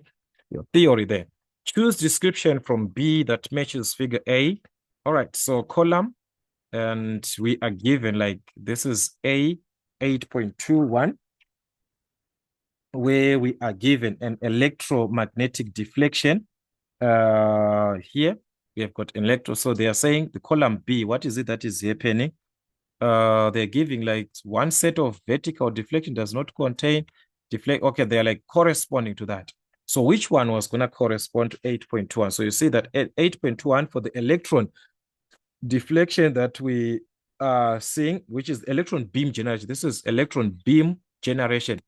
Your theory there. Choose description from B that matches figure A. All right, so column, and we are given like this is A 8.21, where we are given an electromagnetic deflection. Here we have got electro. So they are saying the column B, what is it that is happening? They're giving like one set of vertical deflection does not contain deflect. Okay, they're like corresponding to that. So which one was going to correspond to 8.21? So you see that 8.21 for the electron deflection that we are seeing, which is electron beam generation. This is electron beam generation.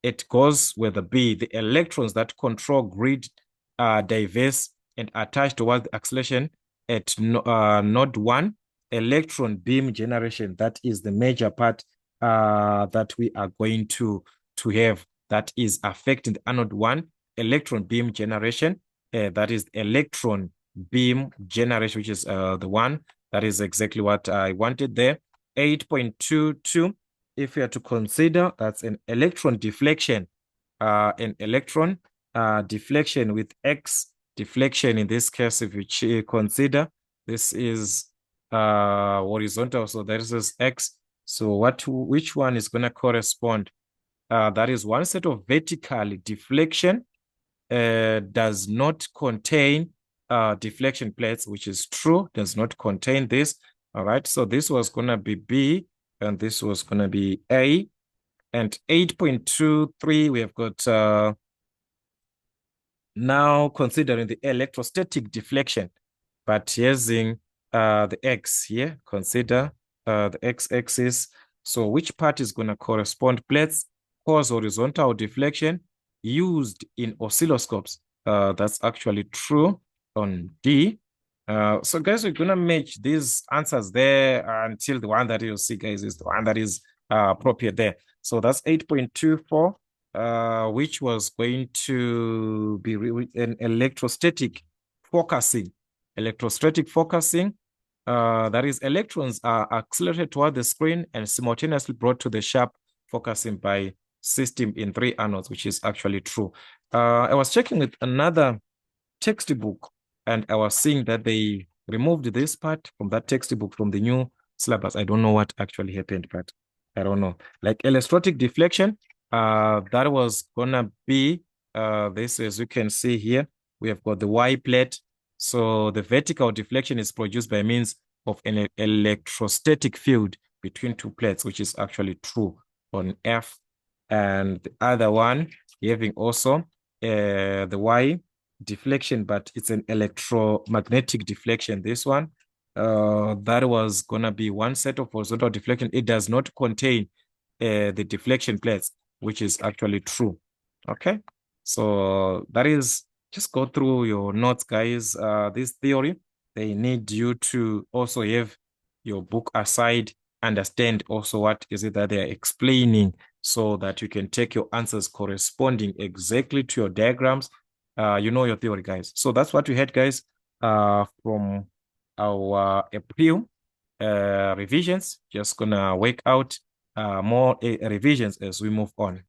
It goes with the B. The electrons that control grid are diverse and attached towards the acceleration at node 1. Electron beam generation, that is the major part that we are going to have, that is affecting the anode 1. Electron beam generation, that is electron beam generation, which is the one. That is exactly what I wanted there. 8.22, if we are to consider, that's an electron deflection, deflection with X deflection. In this case, if you consider, this is horizontal, so that is X. So which one is going to correspond? That is one set of vertical deflection, does not contain deflection plates, which is true, does not contain this. All right, so this was going to be B, and this was going to be A. And 8.23, we have got now considering the electrostatic deflection, but using the X here, consider the X-axis. So which part is going to correspond? Plates cause horizontal deflection used in oscilloscopes. That's actually true on D. So guys, we're going to match these answers there until the one that you'll see, guys, is the one that is appropriate there. So that's 8.24, which was going to be an electrostatic focusing. Electrostatic focusing, that is, electrons are accelerated toward the screen and simultaneously brought to the sharp focusing by system in 3 anodes, which is actually true. I was checking with another textbook, and I was seeing that they removed this part from that textbook from the new syllabus. I don't know what actually happened, but I don't know. Like electrostatic deflection, that was gonna be this, as you can see here, we have got the Y plate. So the vertical deflection is produced by means of an electrostatic field between 2 plates, which is actually true on F. And the other one, having also the Y deflection, but it's an electromagnetic deflection. This one, that was gonna be one set of horizontal deflection. It does not contain the deflection plates, which is actually true. Okay, so that is, just go through your notes, guys. This theory, they need you to also have your book aside, understand also what is it that they're explaining, so that you can take your answers corresponding exactly to your diagrams. You know your theory, guys. So that's what we had, guys, from our April revisions. Just gonna work out more revisions as we move on.